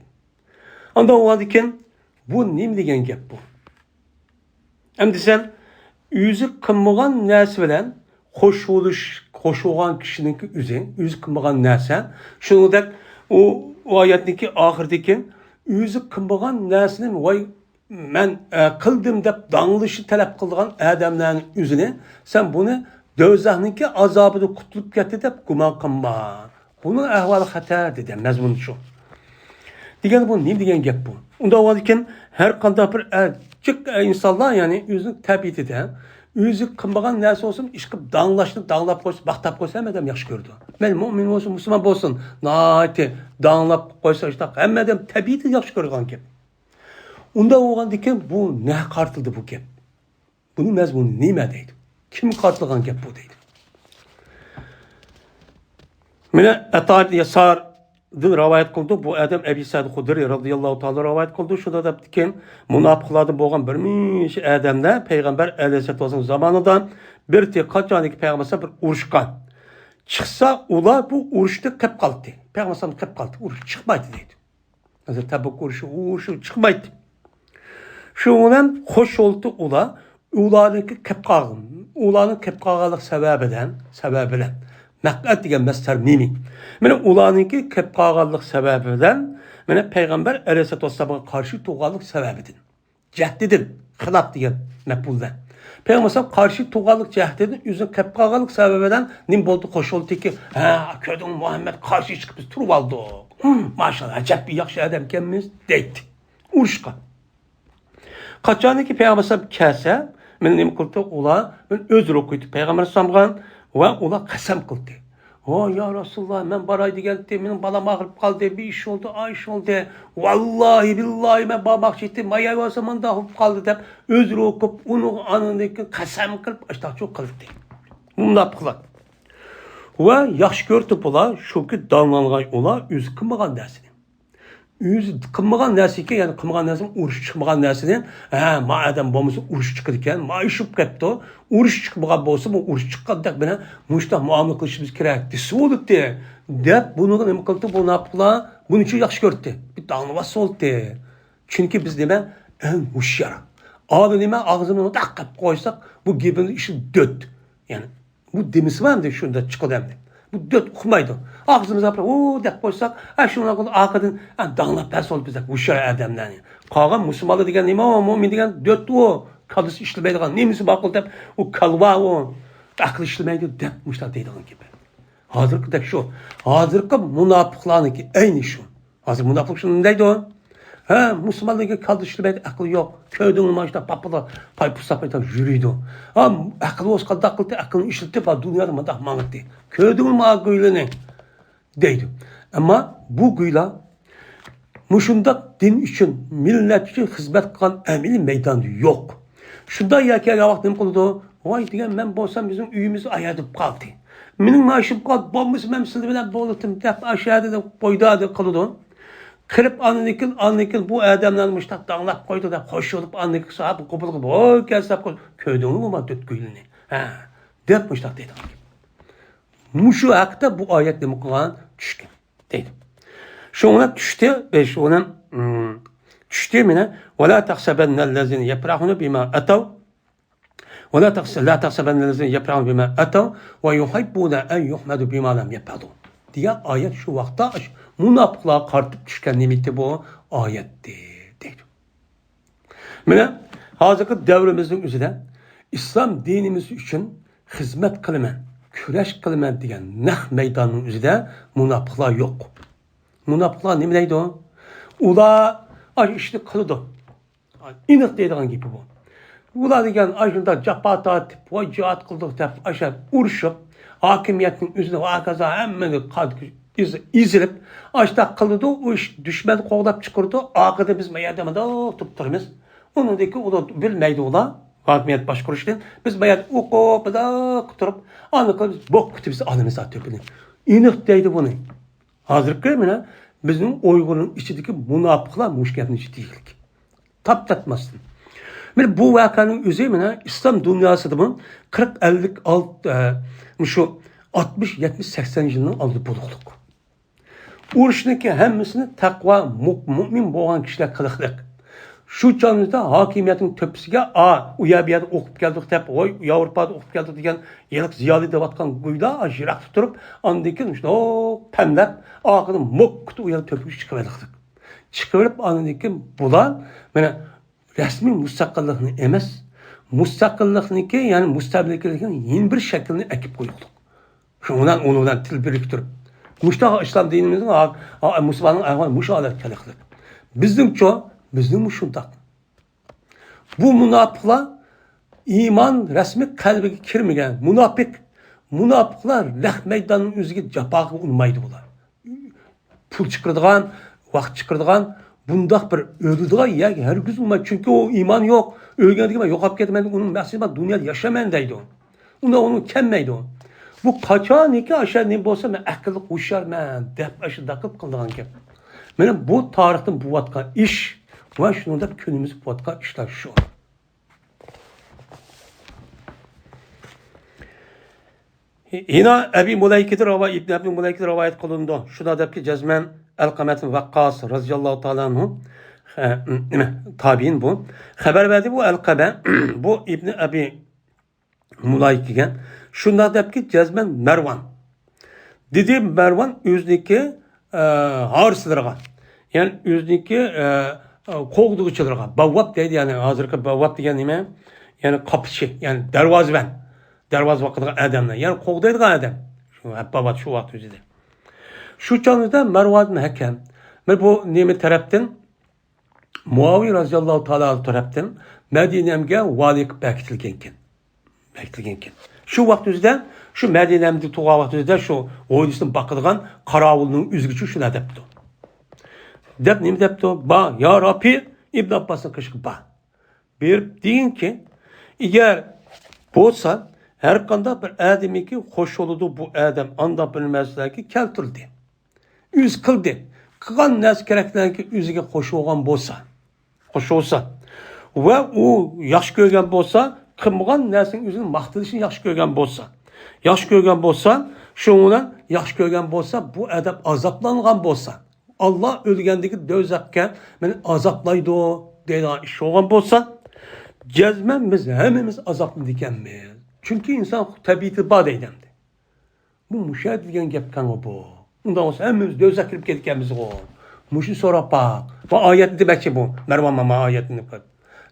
Anda o hadiken bu nim degen gep bu. Hem de sen yüzü kımıgan nersi bilen hoş olan kişinin yüzü kımıgan nersi. Şunu da o ayetteki ahirdeki yüzü kımıgan nersinin vay men kıldım dep danlışı talep kıldıgan adamların yüzüne sen bunu dövzahninki azabını kutulup getir dep guman kılma. Bunun ehvalı hatar dedi mezmunu şu. Digen bu ne digen gep bu. Onda o diken her kanda bir çık insanlar yani yüzünü tabiiti de yüzü kımbagan neresi olsun işkip dağlaştı dağlap koysa baktap koysa hem adam yaş gördü. Ben mümin olsun Müslüman olsun naati dağlap koysa işte hem adam tabiiti yaş görülen gep. Onda o diken bu ne kartıldı bu gep. Bunun mezmunu nimedeydi. Kim kartılgan gep bu deydi. Mine etaat yasar dil rivayet kıldı. Bu adam Ebi Sa'd Hudri radıyallahu ta'ala rivayet kıldı. Şurada da diken münafıklardan boğan birmiş adamda Peygamber aleyhisselatü vesselam zamanında bir tek kaçaniki Peygamber'e bir uruşkan. Çıksa ula bu uruşta kep kaldı. Peygamber'e kep kaldı. Uruş çıkmaydı dedi. Mesela Tabuk uruşu çıkmaydı. Şu olan hoş oldu ula. Ulanınki kep kaldı. Ulanın kep kalgalık sebebiyle. Mekkat diyen mesler mimi. Mene ulanınki kep kağallık sebebinden mene Peygamber aleyhisselatü vesselam'a karşı tuğallık sebebidir. Cehdidir. Hılap diyen mekbulden. Peygamber karşı tuğallık cehdidir. Yüzün kep kağallık sebebinden nim boldu hoş oldu ki ködün Muhammed karşı çıkıp biz turup aldık. Maşallah acep bir yakşı adam kendimiz deydi. Uruşka. Kaçanı ki Peygamber kelse men nim kıldı ula men özür okuydu Peygamber sallallahu ve ula kasam kıldı. O ya Resulullah ben baray degende mening balam ağrıp kaldı, bir iş oldu, ay iş oldu. Vallahi billahi ben babak çektim, maya varsamanda ağrıp kaldı dep özür okup onun anındaki kasam kılıp işte çok kılıp deydi. Bunlar kılar. Ve yaş görtüp ola, şu ki damlanğay ola, üz kılmagan dersini. Üz kılmagan dersiki, yani kılmagan dersini, uruş çıkmagan dersini, madem bomuzu uruş çıkırken, ma işip kepti o, uruş çıkmagan bolsa, bu uruş çıkkan dek bana, muşta muamele kılışımız kerek, desi olup de, dep bunu ne kıldı, bunu yaptılar, bunun için yaş görtü. Bir damlavası oldu de. Çünkü biz neme, en huşyar. Ağzı neme, ağzını tak kap koysak, bu gibi işi döt. Yani, bu demisi var mı de şunda çıkıldı hem de. Bu dört okumaydı. Ağzımıza yapıp ooo dep koysak, şuna kadar arkadan dağınlap pers olup bizler uşar adamlar. Kalan Müslümanlı degen neyme o mümin degen dört o kalısı işlemeydi kan. Nemisi bakıl dep o kalva o akıl işlemeydi dep muşlar deydiğin gibi. Hazırkı da şu. Hazırkı münafıklarınki aynı şu. Hazır münafık şunun neydi o? Müslümanlığı kaldı işlemeydi akıl yok. Köyden olmayışta papılar pay pusapayda yürüydü. Akıl olsa kaldı akılını işletip dünyada madah mağıttı. Köyden olmağı gıylını deydi. Ama bu gıyla muşunda din için, millet için hizmet kılan emili meydanı yok. Şunda yerken yavaş ne kıldı? Vay diyen ben bolsam bizim üyümüzü ayadıp kaldı. Benim maaşım kaldı. Bombası memsili bilen boğulattım. Dep aşağıda da boyda kaldı. Kırıp anlıkıl bu adamlarmış da dağlap koydu da hoş olup anlıkıl sahibi kopul gibi oy gelsap koydu. Köyden olur mu dört gülünü? Depmiş da dedi. Muşu hakta bu ayet ne mukalan düştü. Dedi. Şuna düştü ve şuna düştü mine ve la tahsabennellezine yeprahunu bima atav ve la tahsabennellezine yeprahunu bima atav ve yuhibbuna en yuhmadu bima lam yapadu. Diye ayet şu vakta münafıklığa kartıp düşken nimeti bu ayetti. Deydi. Mine hazırki devrimizin üzerinde İslam dinimiz için hizmet kılmen, küreş kılmen diyen nah meydanının üzerinde münafıklığa yok. Münafıklığa neydi o? Ula işte kılıdı. İnat dediğin gibi bu. Ula diyen aşında capat atıp, o cihat kıldık deyip aşağı uruşup, hakimiyetin üzerine o akaza hemen izilip, aşağı kıldı, o iş düşmeni koğlap çıkırdı, arkada biz meydemede tutturumuz. Onundaki o da bilmeydi ula, hakimiyet başkuruştan, biz meydemede okup da kuturup, anlıkla biz bok kutu bizi alımızı atıyor. İnat deydi bunu. Hazırlık görmüyor. Bizim Uygur'un içindeki münafıklar müşkilin içi değil ki. Taptatmasın. Bu vakanın üzerine İslam dünyasıda bunun 40-50'lik şu 60, 70, 80 yılının aldı bulukluk. Uruşundaki hemmisini takva, mümin boğan kişiler kılıklık. Şu canlıda hakimiyetin töpüsüge Uyabiyada okup geldik deyip, Avrupa'da okup geldik diyen yelik ziyali devatkan guyda ajirak tuturup, andaki işte o pemlep, ağını mokkutu uyalı töpüsü çıkıverdik. Çıkıverip andaki bular, resmi müstakillığını emez, müstakillığını ki yani müstabillikini yeni bir şeklini ekip koyulduk. Onundan til biriktirip. Muşta İslam dinimizin Müslümanın ayağına muşalet kalıklık. Bizim çoğu bizim muşundak. Bu münafıklar iman resmi kalbine kirmegen münafıklar leh meydanının üzerine capağı unmaydı bunlar. Pul çıkırdığan, vakt çıkırdığan bundak bir öldüğü ya her gün olmaydı. Çünkü o iman yok. Ölgendiği gibi yok hap getmedi. Onun mesela dünyada yaşamayandaydı o. Onun kemmeydi o. Bu kaçan iki aşağı ne bolsa ben akıllı kuşar ben dep aşı dakıp kıldığın gibi. Benim bu tarihten bu vatka iş ve şunu da günümüz bu vatka işler şu. Yine Ebi Muleyke'de İbn Ebi Muleyke'de rivayet kılındı. Şuna da ki Cezmen El-Kamet'in Vakkas radıyallahu ta'ala anhu tabi'in bu. Haber verdi bu El-Kabe bu İbn Ebi Muleyke'ge. Şunda da ki Cezmen Mervan. Dedi Mervan yüzdeki harsıdırga. Yani yüzdeki kovduğuçıdırga. Bavvap dedi yani hazırki bavvap diyen nime? Yani kapıcı yani dervazben. Dervaz vakıdaki adamlar. Yani kovdaydığı adam. Hep babat şu vakti yüzüde. Şu canlıda Mervan Hakem. Bu nime taraftan Muaviye radıyallahu ta'ala taraftan Medine'mge valik bektilgenken. beklegenken. Şu vaxtımızda, şu Medine'mde tuğa vaxtımızda şu Oğuz'un bakılgan karavulunun üzgücü şuna depti. Dep neymi depti? Ba, ya Rabbi, İbn Abbas'ın kışkı ba. Bir deyin ki, eğer bolsa, her kanda bir ademi ki hoş oludu bu adam anda bilmezler ki keltirdi. Üz kıldı. Kıgan nes gerekler ki üzüge hoş olan bolsa. Hoş olsa. Ve o yaş görgen bolsa, kımgan nesin üzünün maktılışını yaş görgen bolsa. Yaş görgen bolsa, şundan yaş görgen bolsa, bu adam azaplangan bolsa. Allah ölgendeki dözakken beni azaplaydı o deydi iş olan bolsa, cezmen biz hemimiz azaplı dikenmeyiz. Çünkü insan tabiatı bad eylemdi. Bu müşahit diyen gepken o bu. Ondan olsa hemimiz dözak kirip gedikemiz o. Muşu sonra bak. Bu ayet demek ki bu. Mervan Mama ayetini bak.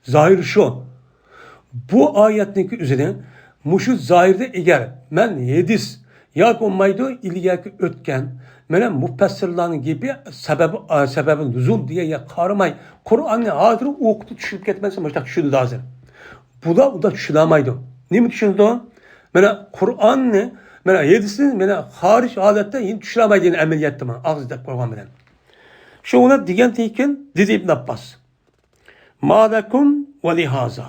Zahir şu. Bu ayetindeki üzerine muşu zahirde eğer men yedis ya olmaydı ilgaki ötken mene mufassirlerin gibi sebebi nüzul diye ya karımay Kur'an'ı hazır okudu düşürüp ketmezse başta düşündü hazır. Bu da düşünemaydı. Ne mi düşündü o? Mene Kur'an'ı mene yedisini mene hariç halette yine düşünemaydı ameliyatı mı? Ağzıda koygan bilen. Şu ona diyen teyken dedi İbn Abbas. Ma lekum ve lihaza.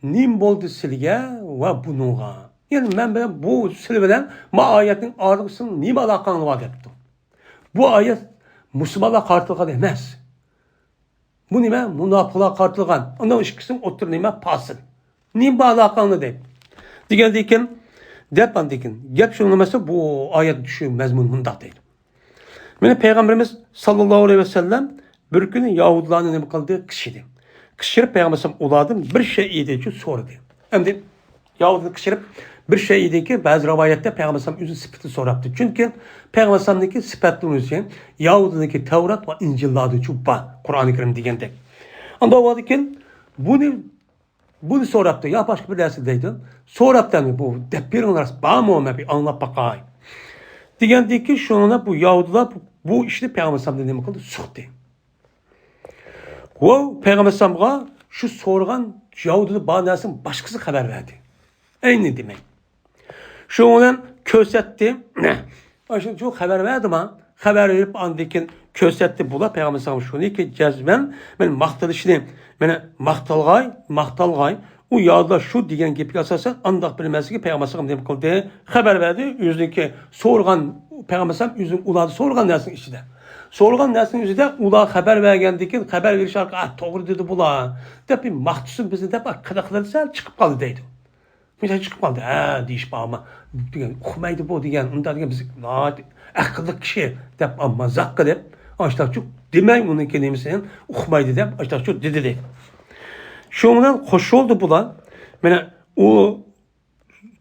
Nim boldu silge ve bunuğa. Yani ben bu silveden ma ayetin ağırlısının nim alakanlı var ettim. Bu ayet Müslümana kartılgan emez. Bu nime münafıkla kartılgan. Ondan ışıksın otur nime pasın. Nim alakanlı değil. Digen deyken depan deyken. Gep şunu mesela bu ayet düşüyor mezmununda değil. Mene Peygamberimiz sallallahu aleyhi ve sellem bir gün Yahudilerin ne kıldığı kişiydi. Kışırıp Peygamberimiz uladım bir şey iyiydi ki sordu. Hem de Yahudini kışırıp bir şey iyiydi ki bazı rivayette Peygamberimiz üzü sıfatı soraptı. Çünkü Peygamberimizdeki sıfatlı üzü Yahudindeki Tevrat ve İncil'lerde çubba Kur'an-ı Kerim degende. Anda o vardı ki bunu soraptı. Ya başka bir dersindeydi. Soraptı bu depirin arası bağ mı bir anlat bakayım. Diyendi ki şununa bu Yahudiler bu işte Peygamberimiz ne kıldı? Sordu. O Peygamberimiz şu sorgan Yahudi'nin bağnasının başkası haber verdi. Aynı demek. Şu onun kösetti. Başka çok haber verdi ama haber verip andikin kösetti bula Peygamberimiz şunu ki cezmen ben maktılışını ben maktalgay o Yahudiler şu diyen gibi asasen andak bilmez ki Peygamberimiz ne kıldı? Haber verdi. Yüzündeki sorgan Peygamberimiz yüzün uladı sorgan dersin içinde. Sorgan nersinin yüzüde ula haber vergendeki haber veriş arka doğru dedi bula. Depi mahtusun bizi de bak kadar çıkıp kaldı deydi. Mesela çıkıp kaldı. Deyiş bağıma. Okumaydı bu diyen. Ondan diyen bizi akıllı kişi dep ama zakka dep. Açtak çok demeyin bunun kelimesinin okumaydı dep. Açtak çok dedi de. Şundan hoş oldu bula. Yani o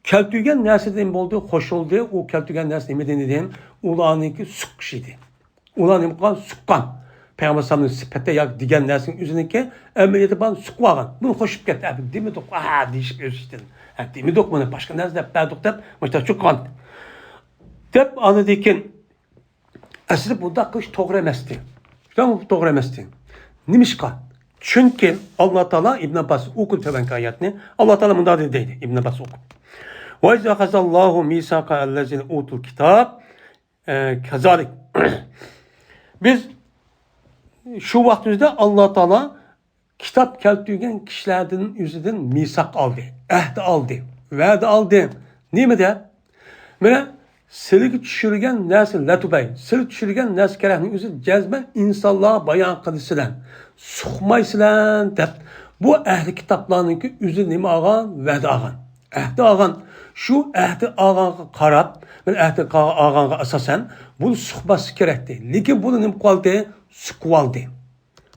keltügen nersiden oldu hoş oldu. O keltügen nersiden dediğim ulağınınki suk şeydi. Ulan imkan sukkan. Peygamber sallallahu sepette yak digen dersin üzerindeki emniyeti ban sukvagan. Bunu hoşup get. Değil mi dok? Değişik özüştün. Değil mi dok bunu? Başka nerede dep dep. Mesela çok kan. Dep anıdaki aslında bunda kış doğremesti. Tamam doğremesti. Nimişka. Çünkü Allah Teala İbn Abbas okul tebenki ayetini Allah Teala bunda dedi İbn Abbas oku. Ve izâ khazallahu mîsâka ellezîne utul kitâb kazalik. Biz şu vaktimizde Allah Teala kitap keltügen kişilerden yüzünden misak aldı. Ehdi aldı. Verdi aldı. Ne mi de? Böyle silik düşürgen nersi letubey. Silik düşürgen nersi kerehnin yüzü cezmen insanlığa bayan kılısılan. Suhmaysılan dep. Bu ehli kitaplarınki yüzü nemi ağan verdi ağan. Ehdi ağan. Şu ehdi ağanı karab. Ben ehdi ağanı asasen bunu sıkması gerekti. Lakin bunu nemi kaldı? Sıkvaldı.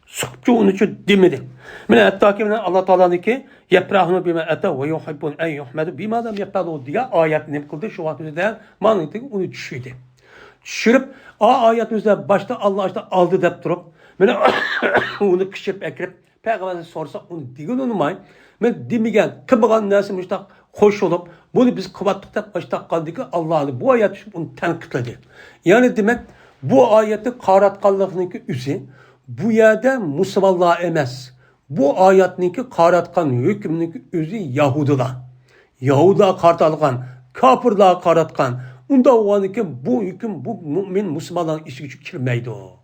Sıkçı onun için demedi. Mene hatta ki Allah Teala'nın ki yeprahunu bime ete ve yuhibbun en yuhmedu bima lam yapadu diye ayet ne kıldı şu vakitte mantıklı onu düşürdü. Düşürüp ayetimizde başta Allah işte aldı deyip durup mene onu kışıp ekrep Peygamber'e sorsa onu digin olmay. Men demigen kıbıgan nasi müştak hoş olup bunu biz kıvattıkta başta kaldı ki Allah'ı bu ayet onu tenkitledi. Yani demek bu ayeti karatkanlığındaki üzi bu yerde Musavallah emez. Bu ayetindeki karatkan hükmündeki özü Yahudiler. Yahuda qartalgan, kafirlar qaratgan. Unda oğanıki bu hüküm bu mümin Müslümanların işi gücü kirmeydi o.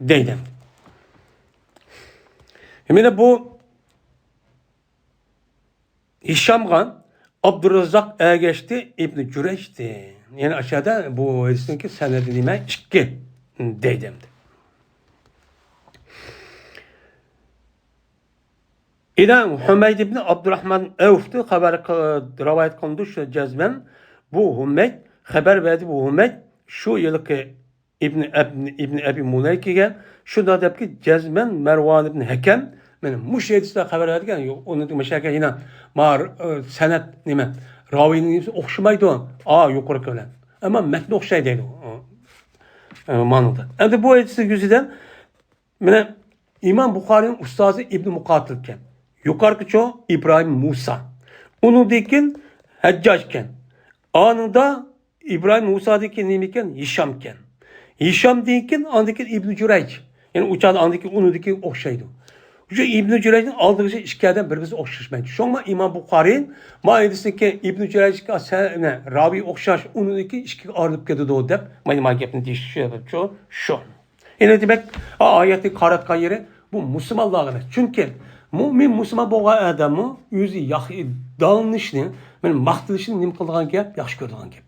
Deydim. Yine bu Hişamgan Abdurrazzak Ergeçti İbn Cüreç'ti. Yani aşağıda bu hadisinki senedi nime 2 deydim. İdan Hümeyd ibn Abdurrahman Evf'ti haber rivayet kılındı şu cezmen. Bu Hümeyd haber verdi bu Hümeyd şu yılki İbn Ebi Muleyki'ye şu da deyip ki cezmen Mervan ibn Hekem benim muş hadisde haber verdiken yok onu meşakkı yine mar senet nime ravinin okşamaydı o. Yukarı kölen. Ama metni okşaydıydı o. Manıldı. Endi bu hadisi yüzüden mene İmam Bukhari'nin ustazı İbn Mukatilken yukarıki çoğu İbrahim Musa. Onu dikin Haccajken. Anında İbrahim Musa'daki nimiken Hişamken. Hişam dikin andaki İbn Cüreyc. Yani uçağın andaki onu dikin okşaydı. Şu İbn Cüreyc'in aldığı şey işkeden birbirimize okşaşmaydı. Şu an İmam Bukhari'nin maidesindeki İbn Cüreyc'in rabi okşaş onu dikin işki ağırlıp geldi o dep. Mayma gepini dişi şu. Yani demek ayeti karatkan yeri bu Müslümanlarına. Çünkü mümin Müslüman boğa adamı yüzü dalınışını, benim mahtılışını nim kıldıgan gep, yaxşı gördügan gep.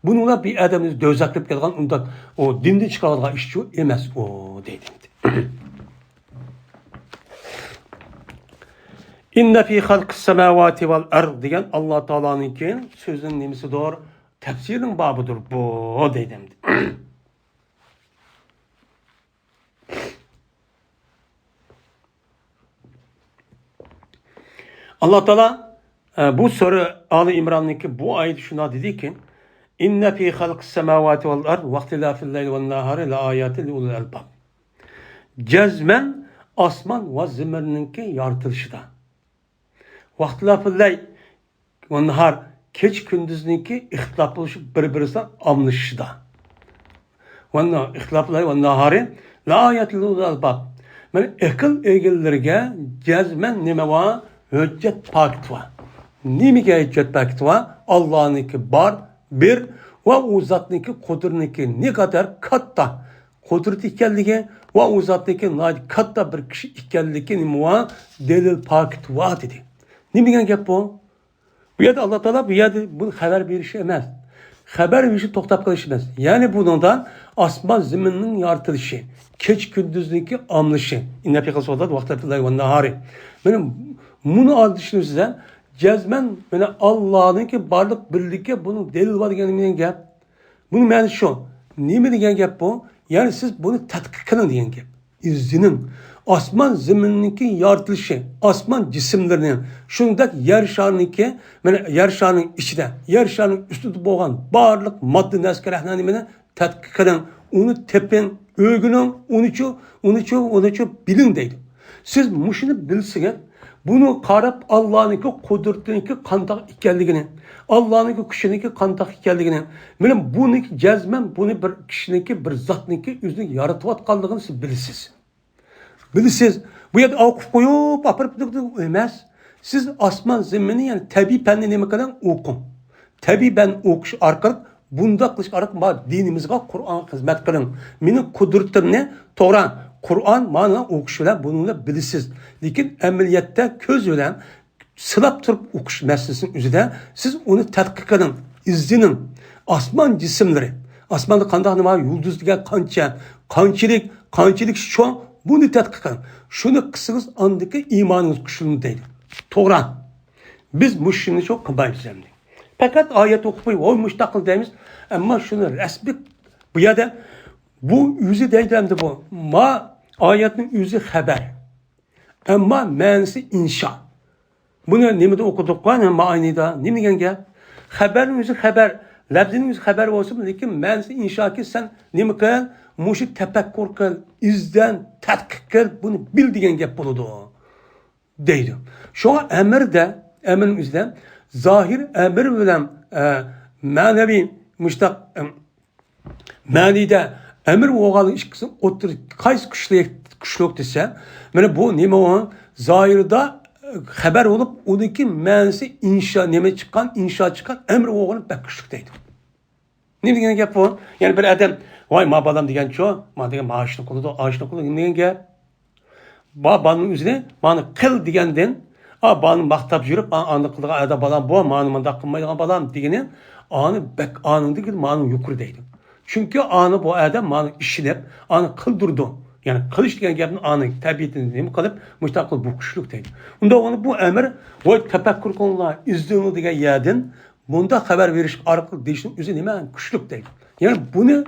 Bununla bir adamı dözaklıp geldiğin, ondan o dinden çıkarılan işçi emez o deydim. İnne fi halqis semavati vel ard degan Allah Taala'nınki sözün nimisi doğru tefsirin babıdır bu deydim. Allah Teala bu soru Ali İmran'daki bu ayet şuna dedi ki İnne fi halqis semavati vel ard ve ihtilafil leyli ven nahari la ayatin li ulul albab. Cezmen asman ve zemininki yaratılışıda. Ve ihtilafil leyl ve nahar keç gündüzninki ihtilaf oluşup birbirisinden anlaşışıda. Ve ihtilafil leyl ve nahari la ayatin li ulul albab. Yani akıl egillerine cezmen nime var? Hüccet paketi var. Nimige hüccet paketi var? Allah'ınki bar, bir ve o zatniki kudretniki ne kadar katta kudret ikenligi ve o zatniki katta bir kişi ikenligi nime var? Delil paketi var dedi. Nimige gep bu? Bu yerde Allah Teala bu yerde bunu haber verişi emez. Haber verişi toktap kalışı emez. Yani bundan asman zeminin yaratılışı, keç gündüzdeki amlışı. İnne fi halqis vaktillahi ve nahari. Benim bunu aldışını size cezmen böyle Allah'ın ki varlık birlikte bunun delil var diyen gap. Bunun yani şu. Niye mi diyen gap bu? Yani siz bunu tatkik kılın diyen gap. İzzinin asman zemininki yaratılışı, asman cisimlerinin, şundak yer şarınınki, yer şarının içinde, yer şarının üstünde boğan barlık maddi neskerahlanımını tatkik kılın, onu tepin, övgünün, onu bilin deydi. Siz muşunu bilsiniz, bunu qarab Allah'ınki kudretindeki kandak ikenligini, Allah'ınki kişininki kandak ikenligini, benim bunu cezmen bunu bir kişininki bir zatninki yüzünü yaratıvatkanlığını siz bilisiz. Bilisiz. Bu yerde okup koyup apırıp emez. Siz asman zemini yani tabi penli neme kadar okun. Tabi ben okuş arkalık bunda kılış arkalık dinimizde Kur'an hizmet kılın. Benim kudretimni Toran Kur'an mana okuşuyla bununla bilisiz. Lakin ameliyette köz ölen sılap turup okuş meselesinin üzerinde siz onu tetkik edin, izlenin. Asman cisimleri, asmanda kandak ne var? Yıldız diye kançilik şu bunu tetkik edin. Şunu kısınız andaki imanınız kuşluğunu değil. Toran. Biz bu işini çok kıbayız. Fakat ayet okuyup o müştakil deyimiz ama şunu resmi bu ya da bu yüzü deydiğimde bu. Ayetin yüzü haber. Ama mənisi inşa. Bunu nemede okuduk var ama aynıda. Ne degen gel? Haberin yüzü haber. Lafzinin yüzü haber olsun. Lakin mənisi inşa ki sen nemi kıl? Muşu tefekkür kıl. İzden, tetkik kıl. Bunu bil degen gep buludu. Deydi. Şu an emirin yüzüden zahir emir bilen manevi müştak manide emir oğalın işkisini otur kays kuşluk dese, yani bu nime o zahirda xabar olup onunki ma'nosi insha çıkan emri o'g'ini bakışlık deydi. Ne degan gap bu? Yani bir adam voy ma bolam degan cho, ma degan maoshni qiladi, oshni qiladi degan gap. Babanın üzerine bana kıl degenden bana maqtab yürüp anı qıldığı adam balam bu mani manda qılmaydigan balam degeni anı bek anındaki mani yuqori deydi. Çünkü anı bu adam mani işinep anı kıldırdı. Yani kılış degan gapni anı tabiatini nima qilib mustaqil bu kuchlik deydi. Unda onu bu emir voy tafakkur qilinglar, izlanglar degan yerdan bunda xabar berish orqali deyishning o'zi nima kuchlik deydi. Yani bunu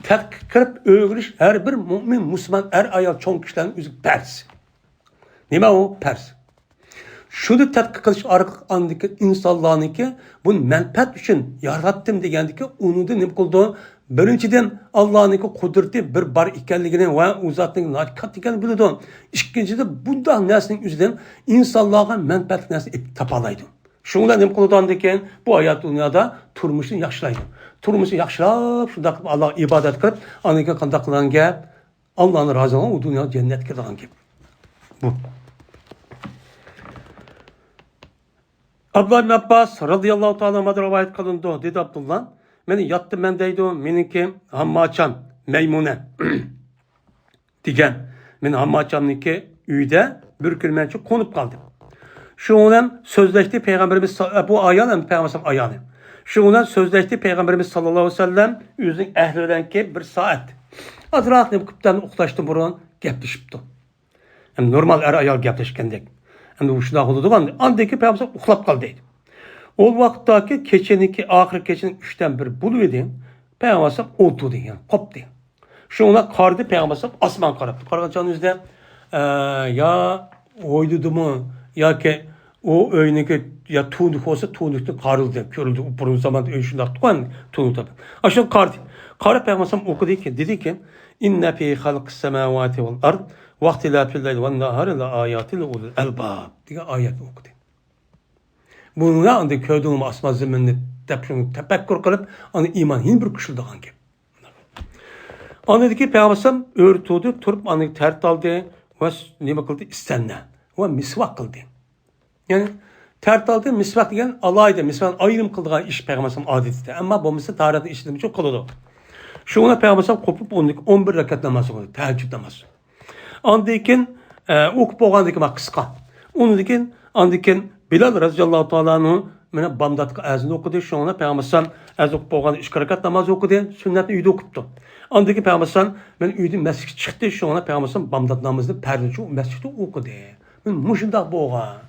tadqiq qilib o'rganish har bir mo'min, musulmon, ayol, cho'ng kishilarning o'zi pars. Nima u pars? Shuni tadqiq qilish orqali andiki insonlarniki buni manfaat uchun yaratdim degandiki unida nima qildi? Birinchidan Allohniki qudrati bir bar ekanligini va u zotning haqiqat ekanini biladi. Ikkinchidan bunday narsaning o'zidan insonlarga manfaatli narsa topalaydi. Shundan nima qiladi ekan? Bu hayot dunyoda turmushni yaxshilaydi. Turmushni yaxshilab shunday qilib Alloh ibodat qilib, aniki qanday qilgan gap? Allohning roziligi u dunyo jannatga kirgan gap. Bu. Abdullah ibn Abbas radıyallahu ta'ala anhu rivayet kılındı. Dedi Abdullah. Meni yattım ben deydi. Meniki hammaçam Meymune digen. Men hammaçamniki üyde bir külmençi konup kaldım. Şundan sözleşti Peygamberimiz bu ayağın Peygamberimiz ayağını. Şundan sözleşti Peygamberimiz sallallahu aleyhi ve sellem yüzün ehlidenki bir saat. Azraat ne bu küpten uqlaştı burun gepleşipti. Yani normal ayal gepleşkendek. Yani bu şuna oldu da andaki Peygamberimiz uxlap kaldı. O vakittaki keçeniki ahir keçenin 3'ten 1 buluydu. Peygamberimiz oturdu yani koptu. Şuna kardı Peygamberimiz asman karaptı. Kargancanın yüzde ya oydudu mu ya ki o öyneki ya tuğluk olsa tuğlukta karıldı, körüldü. Burun zamanda şundak tuğan tuğluk tabi. Aşağı kardı. Karı Peygamberimiz okudu ki dedi ki inne fi halqis semavati vel ard vaktilafil leyl ve nahar la ayatil ulul albab diye ayet okudu. Bununla anda köydüğüm asma zeminini tefekkür kılıp onu iman hin bir kuşulduğun gibi. Andaki Peygamberimiz örtüdü, turup onu tert aldı ve nima kıldı? İstenne ve misvak kıldı. Yani tert aldı, misvak diyen alaydı. Misvak ayrım kıldığı iş Peygamberimizin adeti. Ama bu misvak tarihte işlemi çok kılıdı. Şuna Peygamberimiz kopup 11 rekat namazı kıldı. Teheccüd namazı. Andikin okup oğandaki kıska. Andikin Bilal radıyallahu ta'ala anhu mene bamdatqı azını okudu. Şuna Peygamberimiz az okup oğandı 2 rekat namazı okudu. Sünnetini uyda okuptu. Andaki Peygamberimiz men uyda mescid çıktı. Şuna Peygamberimiz bamdat namazını perdeci mescidde okudu. Men muşunda boğa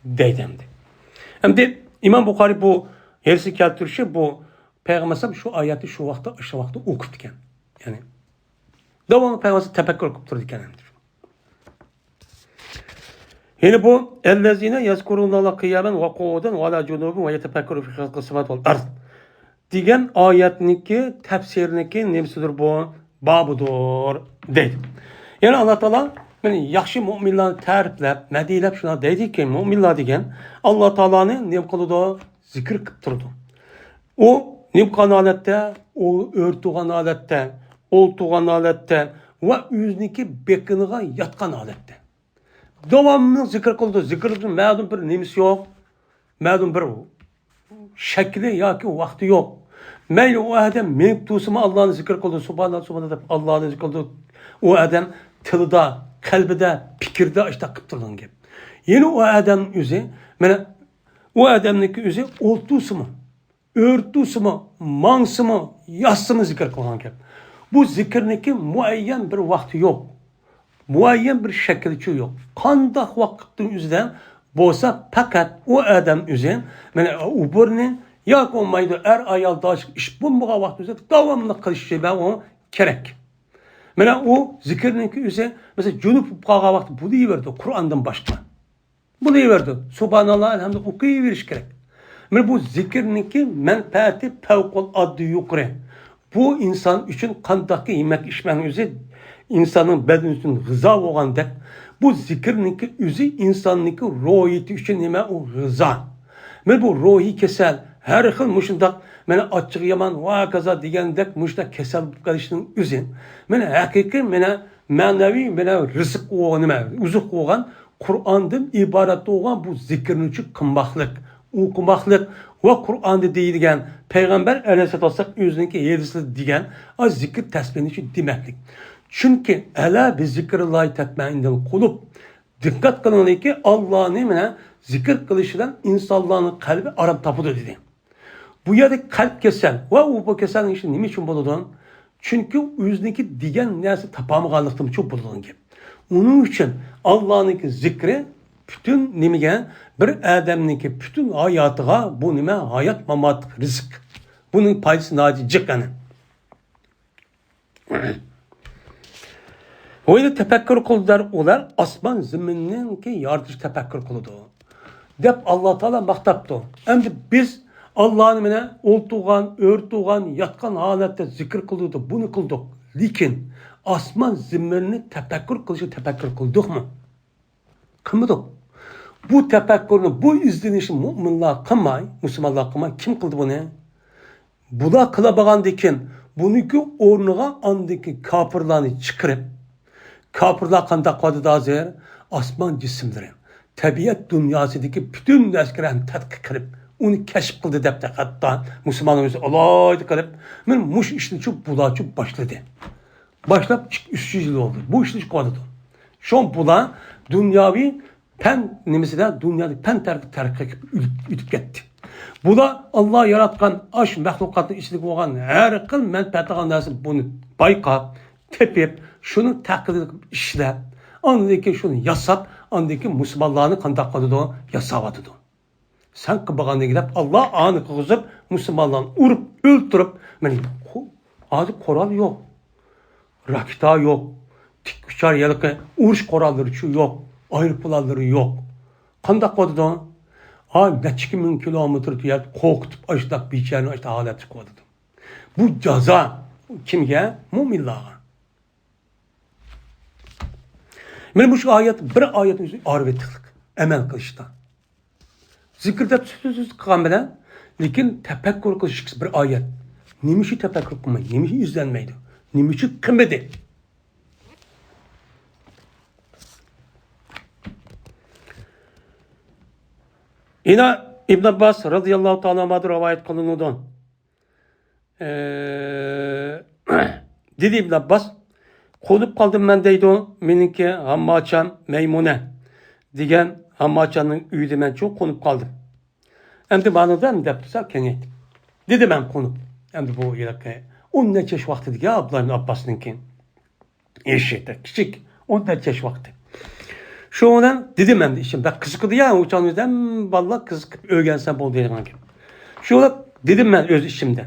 deydimdi. Hem de İmam Bukhari bu herisi keltirişi bu Peygamberimiz şu ayeti şu vakti okutken. Yani devamlı Peygamberimiz tefekkür okup durdu kendimdir. Yani bu ellezine yazkurullaha kıyamen ve kuuden ve ala cunubun ve yetefekkeru fi halqis semawati vel ard diyen ayetniki tefsirniki nemsidir bu babudur deydi. Yani Allah Teala yani yaxshi mu'minlarni ta'riflab, madilab shuna deydi ki mu'minlar degan Allah Teala'ni nem qiladi, zikr qilib turdi. O nem qilgan holatda, o o'rtugan holatda, o'ltugan holatda va o'ziniki bekiniga yotgan holatda. Devamlı zikr qildi. Zikrin ma'lum bir nemisi yo'q. Ma'lum bir shakli yoki vaqti yo'q. Mayli o adam men tusimi Allohni zikr qildi, subhanalloh subhanalloh deb Allohni zikr qildi. O adam tilida, qalbida, fikrda ishda qilib turgan gap. Yine o adam o'zi, mana o adamniki o'zi o'ltusimi, o'rtusimi, mangsimi, yassimi zikr qilgan gap. Bu zikrniki muayyan bir vaqti yo'q. Muayyen bir şekilçi yok. Qandaq vaqtning o'zida bo'lsa faqat o adam o'zi mana u burni yoki olmaydi ayol doshib ish bo'lmagan vaqt o'zida davomli qilishi o kerak. Mana u zikrniki o'zi mesela junub qolgan vaqt bo'laverdi Qur'ondan boshqa. Bo'laverdi. Subhanalloh alhamdulillah o'qiyverish kerak. Mana bu zikrniki manfaati favqul oddiy yuqori. Bu inson uchun qandaq yemak ishman o'zi insanın bedeni için gıza olgandek bu zikrniki özü insanniki ruhiyeti için nime o gıza. Men bu ruhi kesel her xil muşundak meni açık yaman va kaza degandek muşda kesel kalışının özü. Men hakiki mena manevi mena rızık olgan nime uzuq olgan Kur'an'dan ibaret olan bu zikrin için kımmaklık, okumaklık ve Kur'an'da deyilgen Peygamber Aleyhisselatü Vesselam özündeki yedisi diyen az zikir tesbihini için demeklik. Çünkü ela bir zikrillahi tetmainnel kulub. Dikkat kılın ki Allah'ın emine zikir kılışından insanların kalbi aram tapıdı dedi. Bu yerde kalp kesel ve bu keselin için ne için bulunduğun? Çünkü özündeki diyen neyse tapamıganlıktan çok bulunduğun gibi. Onun için Allah'ın zikri bütün nimige bir adamniki bütün hayatıga bu nime hayat mamat rızık. Bunun paydası nacicik yani. Öyle tefekkür kıldılar olar asman ziminin ki yardış tefekkür kıldı. Dep Allah Teala maktaptı. Hem de biz Allah'ın mene oltuğan, örtüğan, yatkan halette zikir kıldı. Bunu kıldık. Lakin asman zimini tefekkür kılışı tefekkür kıldık mı? Kılmadık. Bu tefekkürünü, bu izlenişi müminler kılmay, Müslümanlar kılmay. Kim kıldı bunu? Bula kılabagan dikin, bununki ornuğa andaki kapırlarını çıkarıp, kapırlar kandak kadı da zehir, asman cisimleri, tabiat dünyasındaki bütün neskererini tetkik kırıp, onu keşif kıldı dep de hatta Müslümanlarımız olaydı kırıp, ben muş işini çok bula çok başladı. Başlayıp 300 yıl oldu. Bu işini koydu. Şu an bula dünyavi pen nimesiyle dünyada pen terk ütüp gitti. Bu da Allah yaratkan aş mahlukatın içindeki olan her kıl menfaatlıgan nasıl bunu bayka, tepip, şunu taklit edip işle, andaki şunu yasap, andaki Müslümanlarını kandakladı da yasavadı da. Sen kıbağına gidip Allah anı kızıp Müslümanlarını urup, öldürüp, adı koral yok, rakita yok, tikviçar yalıkı, uruş koralları şu yok, ayrı planları yok. Kandakladı da neçik min kilometre diye korkutup açtık bir içerini açtı halet çıkmadı. Bu ceza kimge? Müminlara. Ben bu ayet bir ayetin üstü arvetlik. Emel kılışta. Zikirde söz kılmadan lakin tefekkür kılışık bir ayet. Nimişi tefekkür kılmayı, nimişi izlenmeydi. Nimişi kılmadı. Yine İbn Abbas radıyallahu ta'ala anh'a rivayet kılınıdan. Dedi İbn Abbas, konup kaldım ben deydi o, meninki hammaçam Meymune diyen hammaçanın üyüdü ben çok konup kaldım. Hem de bana da mı deptisel keniyet. Dedi ben konup. Hem de bu yılaki. On ne çeş vakti dedi ya Abdullah Abbas'ınki. Eşekte küçük. On ne çeş vakti. Şu olan dedim ben de işim. Ben kızıkıdı ya uçan yüzden vallahi kızıkıp öğrensem bol değil kanki. Şu olan dedim ben öz işimde.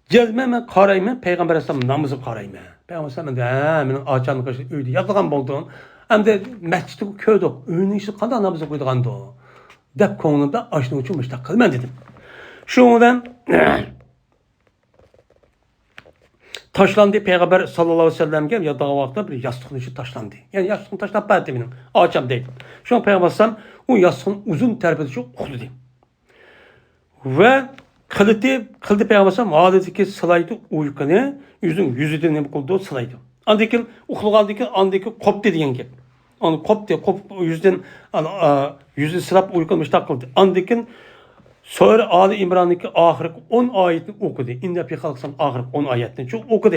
Cezme ben karayım Peygamber Aleyhisselam namazı karayım. Peygamber Aleyhisselam da benim açanlık işte öyle yazılan buldum. Hem de mescidi köydük. Öğünün işi kadar namazı koyduğundu. Dep konumda açtığım için müştak kıldım ben dedim. Şu olan taşlandı Peygamber sallallahu aleyhi ve sellem gel ya da vakti bir yastığın içi taşlandı. Yani yastığın taşlanıp ben de benim ağaçam değil. Şu an Peygamber sallam o yastığın uzun terbiyesi çok okudu. Ve kıldı Peygamber sallam adetiki sılaydı uykunu yüzüden ne kıldı sılaydı. Andaki andaki koptu diyen gibi. Onu koptu yüzden yüzü sırap uykulmuş takıldı. Andaki sonra Ali İmran'daki ahir 10 ayetini okudu. İnne fi halksan ahir 10 ayetini çok okudu.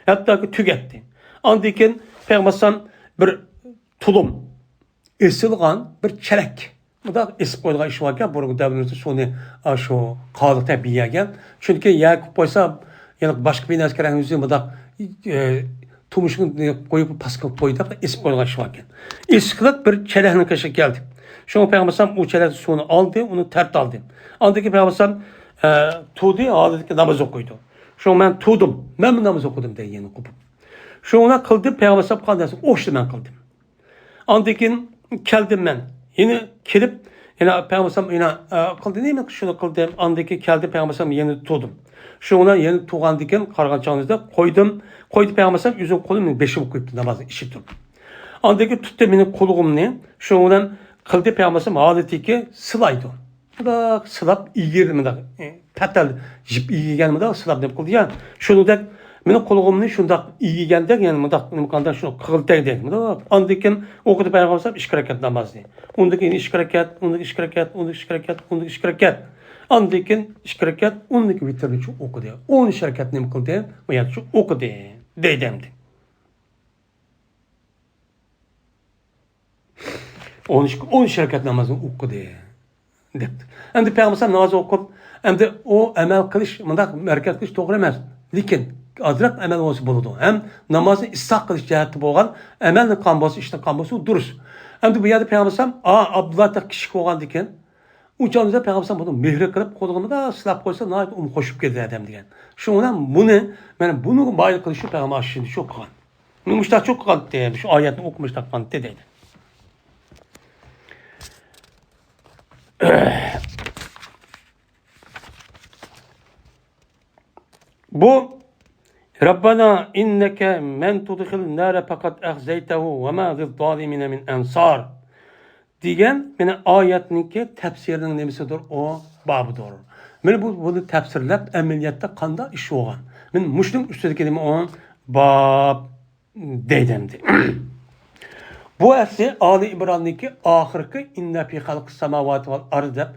Hatta ki tüketti. Andikin Peygamber bir tulum esilgan bir çelek. Bu da esip koyduğu iş varken bu devrimizde şunu şu kalıkta bir yerken. Çünkü Yakup koysa yani başka bir askerin yüzü da tumuşunu koyup paskal koydu. Esip koyduğu iş varken. Eskılık bir çeleğinin kaşık geldi. Şu Peygamber o çelek suyunu aldı, onu tert aldı. Andaki Peygamber tuğdu, adetki namaz okuydu. Şu ben tuğdum, ben namaz okudum diye yeni kupup. Şu ona kıldı, Peygamber kaldı, oştu ben kıldım. Andakin keldim ben, yine kelip, yine Peygamber yine kıldı, neyim şunu kıldım, andaki keldi Peygamber yeni tuğdum. Şu ona yeni tuğandikin kargaçağınızda koydum, Peygamber yüzüm kolum beşi okuyup namazı işittim. Andaki tuttu benim koluğumni, şu ona kıldı Peygamber adetiki sılaydı. Bu da sılap iyi girdi mi da? Petel jip iyi gelmedi da sılap ne kıldı ya. Şunu da Meni kulağımni şundaq iygende, yani mındaq nimkanda şunu qıltay deydi. Ondan keyin o'qidi payg'ambar 2 rakat namozni. Undan keyin 2 rakat, undan 2 rakat, undan 2 rakat, undan 2 rakat. Ondan keyin 2 rakat, undan keyin vitrni shu o'qidi. 10 rakat nim qildi, va yana shu o'qidi deydimdi. 10 rakat namozni o'qidi debdi. Endi payg'ambar namoz o'qib, endi o amal qilish, mundaq harakat qilish to'g'ri emas. Lekin azraq amal olsa bo'ladi. Ham namozni isloq qilish jihati bo'lgan, amalni qilgan bo'lsa, ishni qilgan bo'lsa durust. Endi bu yerda payg'ambar Abdulloh ta kishi qo'ygan ekan. Uçağınızda Peygamber bunu mehri kılıp kolunu da silap koysa nayet koşup gider adam degan. Şundan bunu bayıl kılışı Peygamber şimdi çok kan. Müştak çok kan diye şu ayetini okumuştak kan dedi. Bu Rabbana inneke men tudkhil nara fakat ahzaytahu ve ma lil-zalimine min ansar degan meni oyatniki tafsirining nimasidir, o bobidir. Men buni tafsirlab amaliyotda qanday ish bo'lgan. Men mushning ustidagi nima o bob deydimdi. Bu asli Ali İmran'niki oxirgi inna fi xalqis samawati val ardi deb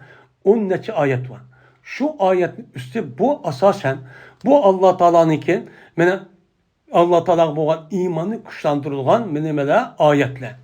10 necha oyat var. Şu oyatning usti bu asosan bu Alloh taolaniki meni Alloh taolaga bo'lgan iymonni kuchlantirilgan nimalar oyatlar.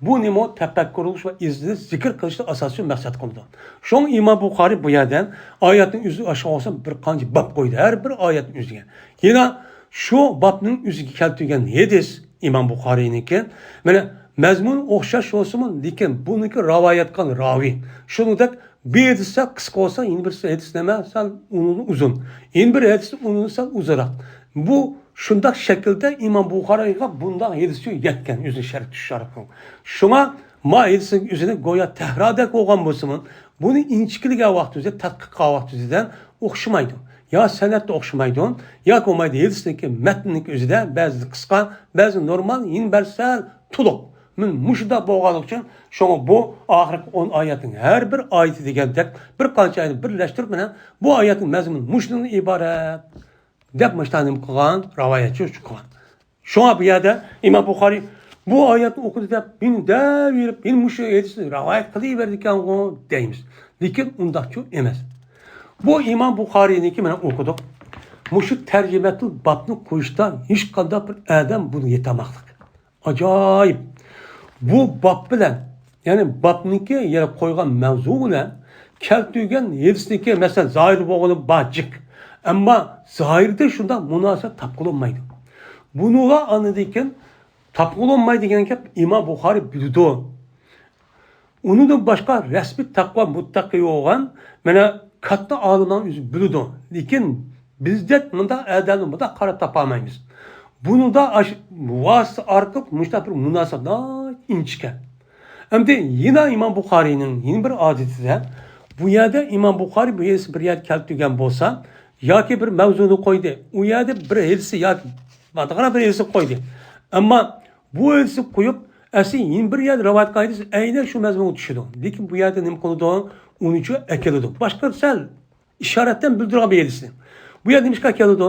Bu nimo tefekkür oluş ve izni zikir kılışta asası maksat kıldı. Şoň İmam Bukhari bu yerden ayetin yüzü aşağı olsa bir kançı bab koydu. Her bir ayetin yüzüne. Yine şu babның yüzüge keltirgen hadis İmam Bukhari'ninki. Mene mezmun okşaş olsun mu? Lekin bununki rivayet kan ravi. Şunudek bir hadisse kısa olsa yine bir hadis demezsen onun uzun. Yine bir hadis onun sen uzarak. Bu şundak şekilde İmam Bukhari'ye bundan hadisi yetken yüzün şerh düşarak. Şuna ma hadisinin yüzüne goya tehradek olgan bolsun. Bunu inçikiliğe vaqt üzere tadqiq vaqt üzerinden okşamaydı. Ya senette okşamaydı, ya komaydı hadisindeki metnin üzerinde bazı kısa, bazı normal, yine bersel tuluk. Men muşda bolganlık için şuna bu ahirki 10 ayetin her bir ayeti degandek bir qancha ayetni birleştirip menen bu ayetin mazmuni muşdan ibaret deb müştanim qilgan rivoyatchi chiqqan. Şuna bu yerda İmam Bukhari bu ayetni o'qidi deb meni davirib, meni mush hadisni rivoyat qilaverdi ekan-ku deymiz. Lekin undaqchi emas. Bu İmam Bukhari'ninki men o'qidik. Mush tercümetul babni qo'yishda hech qanday bir adam buni yetamoqlik. Ajoyib. Bu bab bilan, ya'ni babniki yere qo'ygan mavzu bilan keltirgan hadisniki masalan zohir bo'lgani bajik. Ama zahirde şundan münasebet tapkılınmaydı. Bununla anladıkken tapkılınmaydı degan İmam Bukhari bildi. Onu da başka resmi takva muttaki olgan mene katta alınan yüzü bildi. Lekin bizde bunda adamı bunda kara tapamayız. Bunu da vas artıp müştak bir münasebet inçken. Hem de yine İmam Bukhari'nin yine bir adeti de bu yerde İmam Bukhari bu yerisi bir yer keltirgen bolsa ya ki bir mevzunu koydu. O yerde bir hadisi ya batağına bir hadisi koydu. Ama bu hadisi koyup aslında yine bir yer rivayet kaydesi aynen şu mevzunu düşürdü. Lekin bu yerde ne konuda onun için ekeledi. Başka sel işaretten bildiren bir hadisi. Bu yerde demiş ki ekeledi.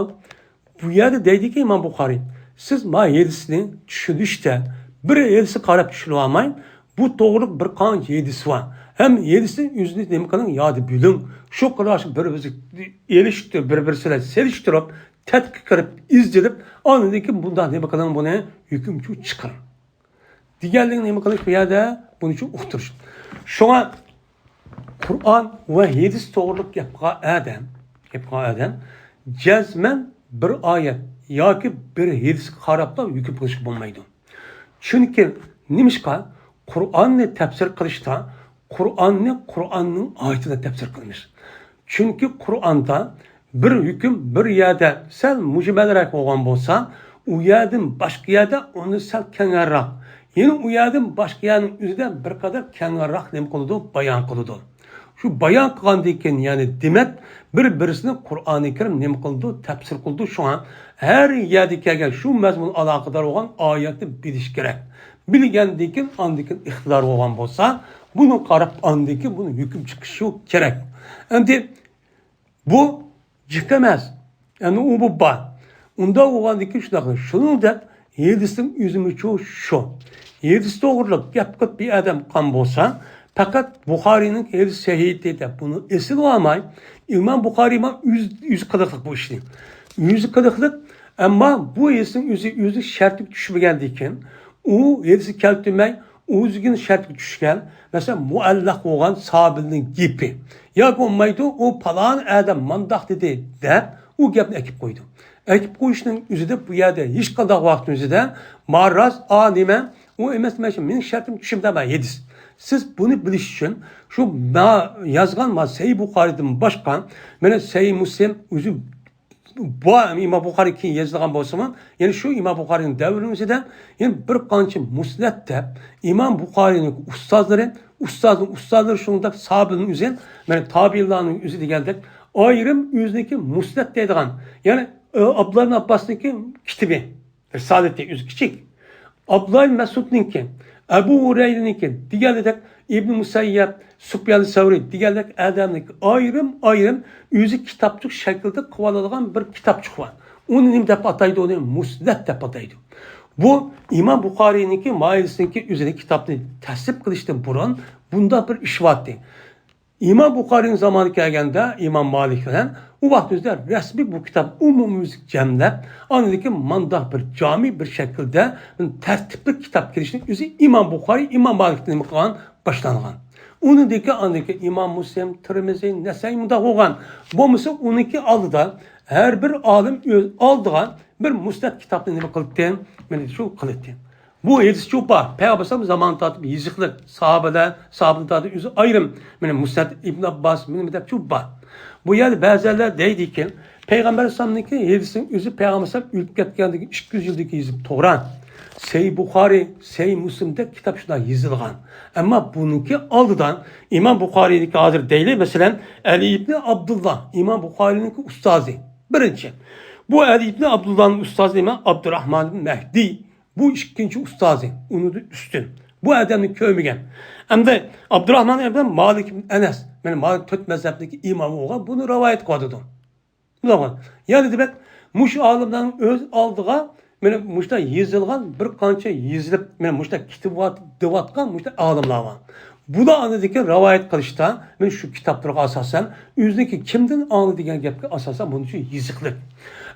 Bu yerde dedi ki İmam Bukhari siz ma hadisini düşünüşte bir hadisi karab düşünülemeyin. Bu doğru bir kanç hadisi var. Hem yedisi yüzünü demekanın yadı bilin. Şu karşı birbirimizi eriştirip, birbirisiyle seliştirip, tetkik kırıp, izleyip, anındaki bundan demekanın buna hükümcü çıkar. Diğerlerinin demekanın bir yerde bunun için uğtursun. Şuna Kur'an ve yedis doğruluk yapığa adam, cezmen bir ayet, ya ki bir yedis karabda hüküm kılışı bulmaydı. Çünkü nimişka Kur'an'ı tefsir kılışta, Kur'an'ın ayetine tefsir kılmış. Çünkü Kur'an'da bir hüküm bir yerde sel mucibelerak olan bolsa, o yerden başka yerde onu sel kenarrak. Yine o yerden başka yerden üzerinde bir kadar kenarrak ne kılıdı? Bayan kılıdı. Şu bayan kılandıyken yani demek birisini Kur'an-ı Kerim ne kıldı? Tefsir kıldı. Şu an her yerdeki şu mezmun alakadar olan ayeti biliş gerek. Bilgendiyken andaki iktidar olan bolsa, bunu karab andaki bunun hüküm çıkışı gerek. Yani bu çıkamaz. Yani o bu var. Unda oğandaki şunun da yedisinin yüzümü çoğu şu. Yedisi doğruluk yapıp bir adam kan bolsa, fakat Bukhari'nin el sahihiyeti de bunu esil olmay. İmam Bukhari imam yüz kılıklık bu işini. Yüz kılıklık ama bu esin yüzü şertlik düşüp geldiyken o yedisi keltürmey o yüzün şertlik düşken mesela muallak olan sahabinin gibi. Ya olmaydı o palan adam mandak dedi de o gapni ekip koydu. Ekip koyuşunun yüzüde bu yerde hiç kadar vaktin yüzüde maraz anime o emesmeşim benim şertim düşümde ben yedis. Siz bunu biliş için şu yazgan Sahih Bukhari'den başka mene Sahih Müslim üzü bu İmam Bukhari ki yazılgan bolsa yani şu İmam Bukhari'nin devrinde yani bir qancha musnadda İmam Bukhari'nin ustazları şunda sahabenin üzerine yani tabiinlerin üzerine geldik ayrım yüzdeki musnad deydigan yani Abdullah Abbas'ınki kitabı Risalet'te yüz küçük Abdullah Mesud'ninki Ebu Hureyre'ninki diğerlik İbn Musayyab Süfyan Savri diğerlik adamlık ayrım yüzü kitapçık şekilde kıvaladığan bir kitapçık var. Onu ne dep ataydı onu musnad dep ataydı. Bu İmam Bukhari'ninki mailisindeki üzerine kitapını tasdip kılıştın buran bunda bir iş vardı. İmam Bukhari'nin zamanı gelgende İmam Malik'ten o vaktimizde resmi bu kitap umumüzik cemlep anladaki mandah bir cami bir şekilde tertipli kitap girişinin yüzü İmam Bukhari İmam Malik'ten kalan başlanılan. Onundaki andaki İmam Müslim, Tirmizi, Nesai munda olan bu mesela onunki aldıdan her bir alim aldığan bir musnad kitabını ne kılıttı? Ben şu kılıttı. Bu hadis çok var. Peygamber zaman tatip yazıklık sahabeden tatip yüzü ayrım. Benim Musnad İbn Abbas benim de çok var. Bu yerde bazılar deydi ki Peygamber sallallahu hadisin yüzü Peygamber ülüp ketgendeki 200 yıldaki yazıp Toran. Sahih Bukhari, Sahih Müslim'de kitap şuna yazılgan. Ama bununki aldıdan İmam Bukhari'ninki hazır değil. Mesela Ali İbni Abdullah, İmam Bukhari'ninki ustazı. Birinci. Bu Ali İbni Abdullah'ın ustazı İmam Abdurrahman Mehdi. Bu ikinci ustazı. Onu da üstün. Bu adamın köyümügen. Hem de Abdurrahman Ebden Malik ibn Enes. Yani Malik Töt mezhebindeki imamı olan bunu rivayet koydu. Yani demek muş alimden öz aldığa yani muşta yazılgan bir kança yazılıp yani muşta kitabat devatkan muşta alimler var. Bu da anladaki rivayet kılışta yani şu kitaplara asasen yüzdeki kimden anladığı gapga asasen bunun için yazıklık.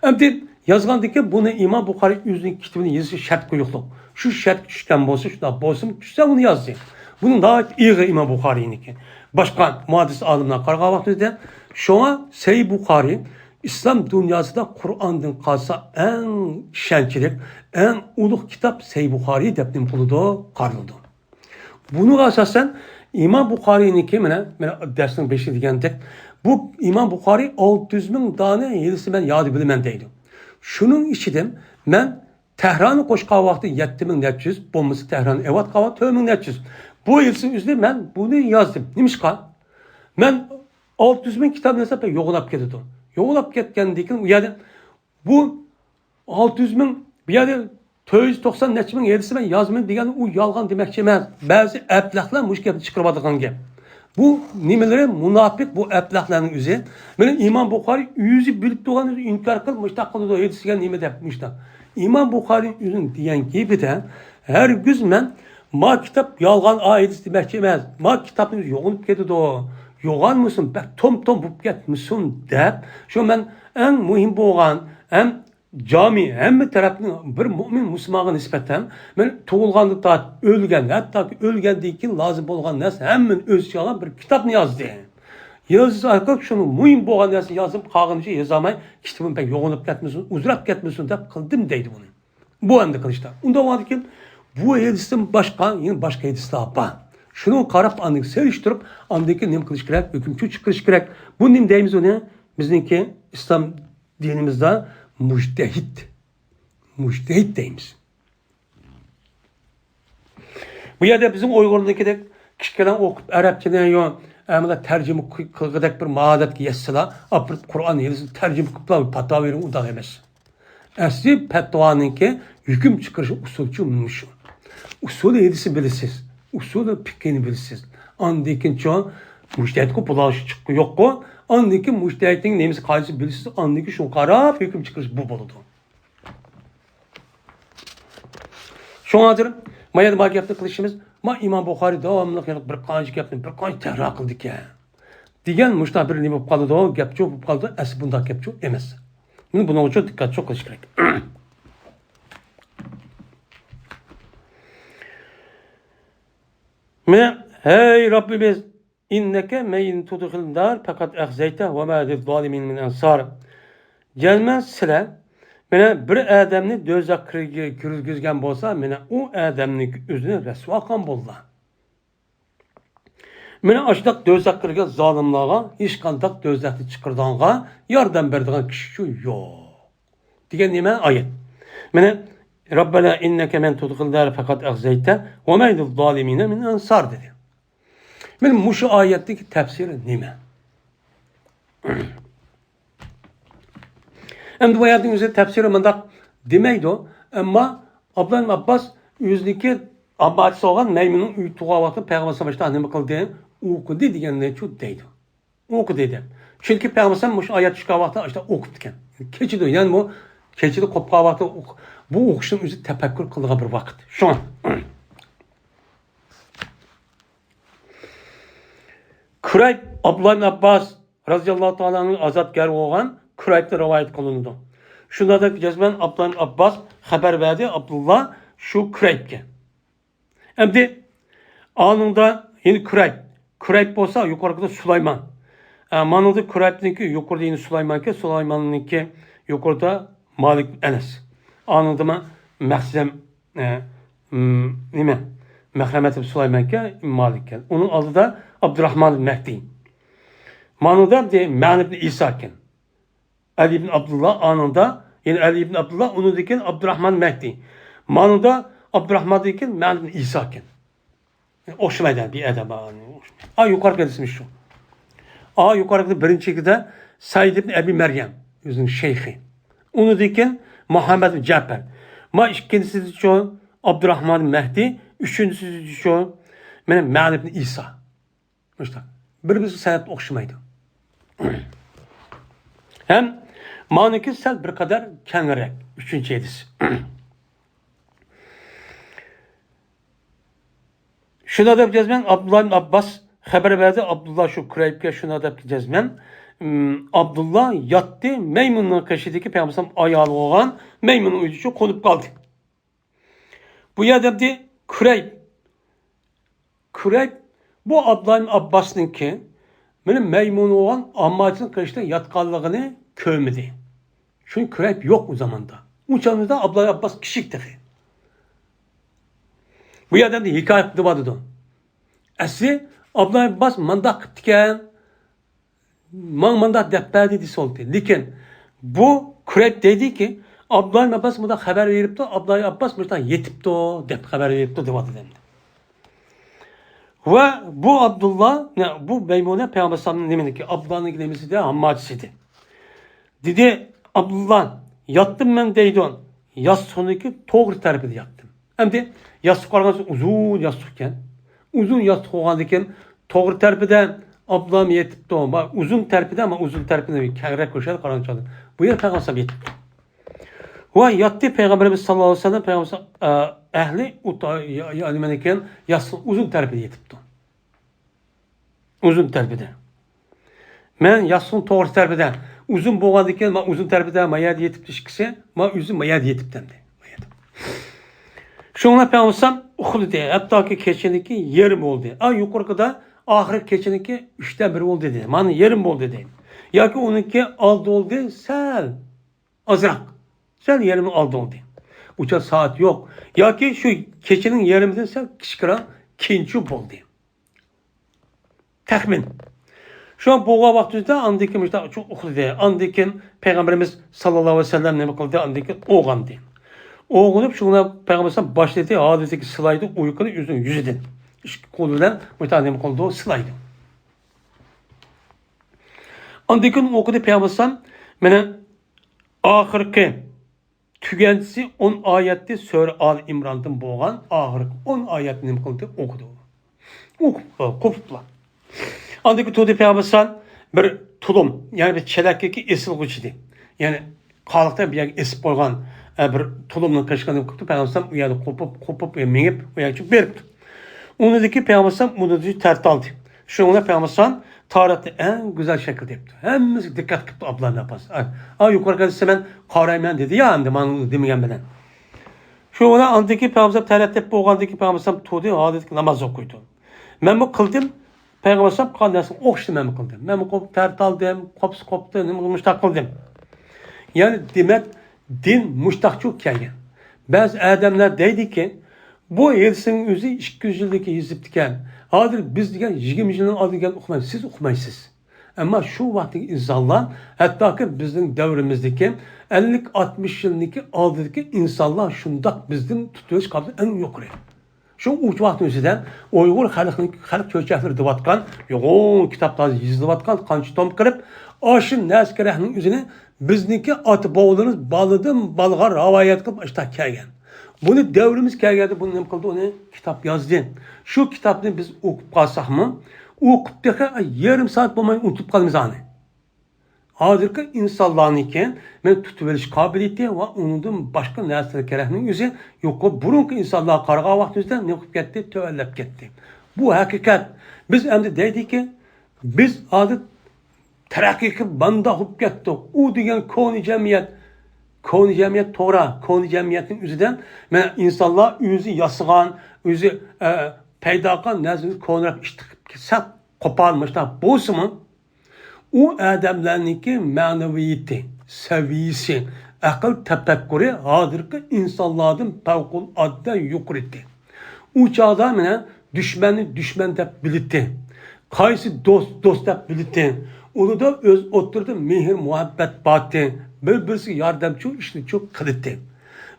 Hem de yazgandaki bunu İmam Bukhari yüzdeki kitabını yazışı şart koyukluk. Şu şart düşten bolsa şuna bolsun düşse bunu yazdı. Bunun daha iyi İmam Bukhari'ninki. Başka muhaddis alimler karga vaktinde şu an Sahih Bukhari İslam dünyasında Kur'an'dan kalsa en şençilik, en uluk kitap Sahih Bukhari depnim kuludu, karlıdı. Bunu asasen İmam Bukhari'ninki mene dersin 5'i diyendik. Bu İmam Bukhari 600 bin tane yerisi ben yadı bilmem deydim. Şunun içidim ben Tehran'ı koşka vakti 7400, bombası Tehran evet kavat 4400. Bu yılsın üzerinde ben bunu yazdım. Neymiş ka? Ben 600 bin kitap hesap yoğulap getirdim. Yoğulap ketkendikin yani bu 600 bin bir yerde 290 neçe bin yerisi ben yazmayın diyen o yalgan demekçi emas. Bazı əblaqlar muş gapni chiqiradigan gap. Bu nimeleri münafık bu əblaqlarning o'zi. Benim İmam Bukhari yüzü bilip doğan inkar kılmışta kılıdı yetişken nime depmişler. İmam Bukhari yüzün diyen gibi de her güzmen ma kitap yalgan ayet demekçi emas. Ma kitabınız yoğunup ketidi o. Yoğan mısın? Bak tom bulup getmişsin dep. Şu ben en mühim boğan hem cami hem tarafının bir mümin Müslüman'a nispeten ben tuğulganlıkta ölgen hatta ki ölgendeki lazım olgan narsa hemen öz yalan bir kitap yazdı. Yazısı arkadaş şunu mühim boğan narsa yazıp kağınca yazamay kitabın pek yoğunup ketmişsin, uzurap ketmişsin dep kıldım deydi bunu. Bu anda kılıçta. Onda vardı ki bu hadisin başka yine başka hadisler var. Şunu karap andık seriştirip andaki nim kılıç gerek, hükümçü kılıç gerek. Bu nim deyimiz o ne? Bizimki İslam dinimizde mujtehid. Mujtehid deyimiz. Bu yerde bizim Uygur'daki de kişilerden okup Arapçadan yok. Ama tercüme kılgıdak bir maadat ki yetsila. Apırt Kur'an yerisi tercüme kıpla bir patva verin o da emez. Asli patvanın ki hüküm çıkarışı usulçu olmuş. Usulü yedisi bilisiz. Usulü pikini bilisiz. Andikin çoğun müştehid ku bulaşı çıkkı yok ku. Andaki müştehidin neyimiz kayısı bilisiz. Andaki şu karab hüküm çıkarışı bu buludu. Şoňadyr maýa ma gepni kılışymyz, ma İmam Buhari dowamlyk bir qança gepni bir qança tehrir kıldyk ya. Digen muşta bir nime bolup kaldy, o gep çok bolup kaldy, asy bunda gep çok emas. Meni buning üçin dikkat çok kılış kerek. Mene hey Rabbimiz inneke meyin tudkhil dar fakat ahzayta ve ma liz-zalimin min ansar. Gelmen sile mene bir adamni dözak kirgizgen bolsa mene o adamni özüne resva kan bollar. Mene aşdak dözak kirgen zalimlarga hiç kandak dözakni çıkırdanga yardım berdigan kişi şu yok. Digen nime ayet. Mene Rabbena inneke men tudkhil dar fakat ahzayta ve ma liz-zalimin min ansar dedi. Benim muşu ayetteki tefsiri nime? Hem de bu ayetin üzerinde tefsiri mandak demeydi o. Ama Abdullah Abbas yüzdeki abbasi olan Meymun'un uytuğa vakti Peygamber Savaş'ta annemi kıldı. Okudu diyenler çok deydi. Okudu dedi. Çünkü Peygamber muşu ayet çıkan vakti işte okutken. Keçidi yani bu keçidi kopka vakti bu okuşun üzerinde tefekkür kıldığı bir vakit. Şu an. Kurayb Abdullah Abbas radıyallahu ta'ala'nın azatgar olan Kurayb'da rivayet kılındı. Şunda da cezmen Abdullah Abbas haber verdi Abdullah şu Kurayb'e. Hem de anında yine Kurayb olsa yukarıda Süleyman. Manıldı Kurayb'ninki yukarıda yine Süleyman'ki, Süleyman'ınki yukarıda Malik Enes. Anıldı mı Mehzem nime? Mehremet Süleyman'ki Malik'ken. Onun adı da Abdurrahman Mehdi. Manıda de Ma'an ibn İsa'ken. Ali ibn Abdullah anında yani Ali ibn Abdullah onu diken Abdurrahman Mehdi. Manıda Abdurrahman diken Ma'an ibn İsa'ken. Oşmaydan bir adam. Yukarı gelişmiş şu. Yukarıda birinci de Said ibn Ebi Meryem. Yüzün şeyhi. Onu diken Muhammed ibn Cafer. İkincisi şu Abdurrahman Mehdi. Üçüncüsü şu Ma'an ibn İsa. İşte birimiz sanat okşamaydı. Hem maniki sel bir kadar kenarek. Üçüncü edisi. Şuna da yapacağız ben Abdullah Abbas haber verdi. Abdullah şu Kurayb'e şuna da yapacağız ben. Abdullah yattı. Meymun'un kaşıdaki Peygamber'in ayağı olan Meymun'un uyducu konup kaldı. Bu yerde de Kurayb bu Abdullah Abbas'ınki benim Meymun olan amacının karşısında yatkallığını kövmedi. Çünkü Kurayb yok o zamanda. Uçağımızda Abdullah Abbas kişikti. Bu yerden de hikaye vardı. Asli Abdullah Abbas mandak diken mandak depperdi disoldu. Lakin bu Kurayb dedi ki Abdullah Abbas mıda haber verip de Abdullah Abbas mıda yetip de dep haber verip de devadı demdi. Ve bu Abdullah, bu Meymune Peygamber Sallallahu Aleyhi ve Sellem'in Abdullah'ın gidemesi de hammacısıydı. Dedi Abdullah yattım ben deydon. Yastığındaki doğru tarafında yattım. Hem de yastık arası uzun yastıkken, uzun yastık olandıkken doğru tarafında Abdullah'ım yetip de o. Uzun tarafında ama uzun tarafında bir kere koşarak karanlıkçadı. Bu yer Peygamber Sallallahu Aleyhi ve Sellem yetip. Ve yattı Peygamberimiz Sallallahu Aleyhi ve Sellem Peygamber ehli yani yastık uzun tarafında yetip de. Uzun terbide. Men yasın doğru terbide. Uzun boğadıkken ma uzun terbide maya yetip dişkisi ma uzun maya yetip demdi. Şuna peygambersam okudu diye. Hatta ki keçeniki yerim oldu. Yukarıda ahiret keçeniki 3'te 1 oldu dedi. Man yerim oldu dedi. Ya ki onunki aldı oldu sel. Azrak. Sel yerimi aldı oldu. Uçak saat yok. Ya ki şu keçenin yerimizden sel kişkira kinçu oldu. Tahmin. Şu an boğa vaktinde andikin işte çok okudu diye. Andikin Peygamberimiz sallallahu aleyhi ve sellem ne kıldı andikin oğan diye. Oğunup şuna Peygamberimiz başladı adeteki sılaydı uykunu yüzüden. İşte kolundan müteahhim kolduğu sılaydı. Andikin okudu Peygamberimiz mene ahirki tügencisi 10 ayette Sure Al İmran'dan boğan ahirki 10 ayetini ne kıldı okudu. Kopupla. Andaki tuğdu Peygamber bir tulum, yani bir çelekkeki esil güçüdü. Yani kalıqda bir esip koygan bir tulumni qashqani qilibdi. Peygamber u yerda qo'pib, mengib, u yerga beribdi. Unidagi Peygamber uni tart oldi. Shunga Peygamber tarixni en güzel şekilde yaptı. Hemmisi dikkat kıptı ablan yapaz. Yukarı size ben qarayman dedi ya, endi men demigen bilen. Şuna andaki Peygamber tarixte bo'lgandaki Peygamber to'di, odat namoz o'qiydi. Men bu qildim, Peygamber qandasin o'qishni men qildim. Men bu tart oldim, qopdi, nima mushtaq qildim. Yani demek din mushtaqchu kelgan. Bazı adamlar deydiki, bu elsin o'zi 200 yildagi yezib ekan. Hozir biz degan 20 yildan oldinga o'qimaysiz, siz o'qimaysiz. Ammo shu vaqtdagi insonlar, hattoki bizning davrimizdagi 50-60 yillik oldidagi insonlar shundoq bizning tutilish qobiliyati eng yuqori. Shu uch vaqt o'zida Uyg'ur xalq ko'chaklar deyotgan, yo'q kitoblar yozilayotgan qancha tom qilib, o'sha naskarahning o'zini bizniki ota-bobolarimiz baladan balg'a rivoyat qilib ishta kelgan. Bunu devrimiz kelganda bunu nima qildi? Uni kitap yazdı. Şu kitapni biz o'qib qolsakmi, o'qib deqa yarım saat bo'lmay unutib qolamiz ani. Hozirgi insonlarniki men tutib olish qobiliyati va undan boshqa narsalar kerakning o'zi yo'q. Burungi insonlar qaragan vaqtimizda nima qilib ketdi? Tövallab ketdi. Bu haqiqat. Biz endi deydiki, biz hozir taraqqiy qilib banda bo'lib ketdik. U degan koni jamiyat Koni cemiyet Tora, koni cemiyetin üzerinden insanlar özü yasıgan, özü peyda qilgan narsani ko'nrab ishtiqib qo'polmishlar bo'lsa-mu, u odamlarniki ma'naviyati, saviyasi, aql tafakkuri hozirgi insonlardan favqulodda yuqori. U chog'da mana dushmanni dushman deb bildi. Qaysi do'st deb bildi. Unda o'z o'tirdi mehr muhabbat botdi. Bir-birisi yardımcı işini çok kılıttı.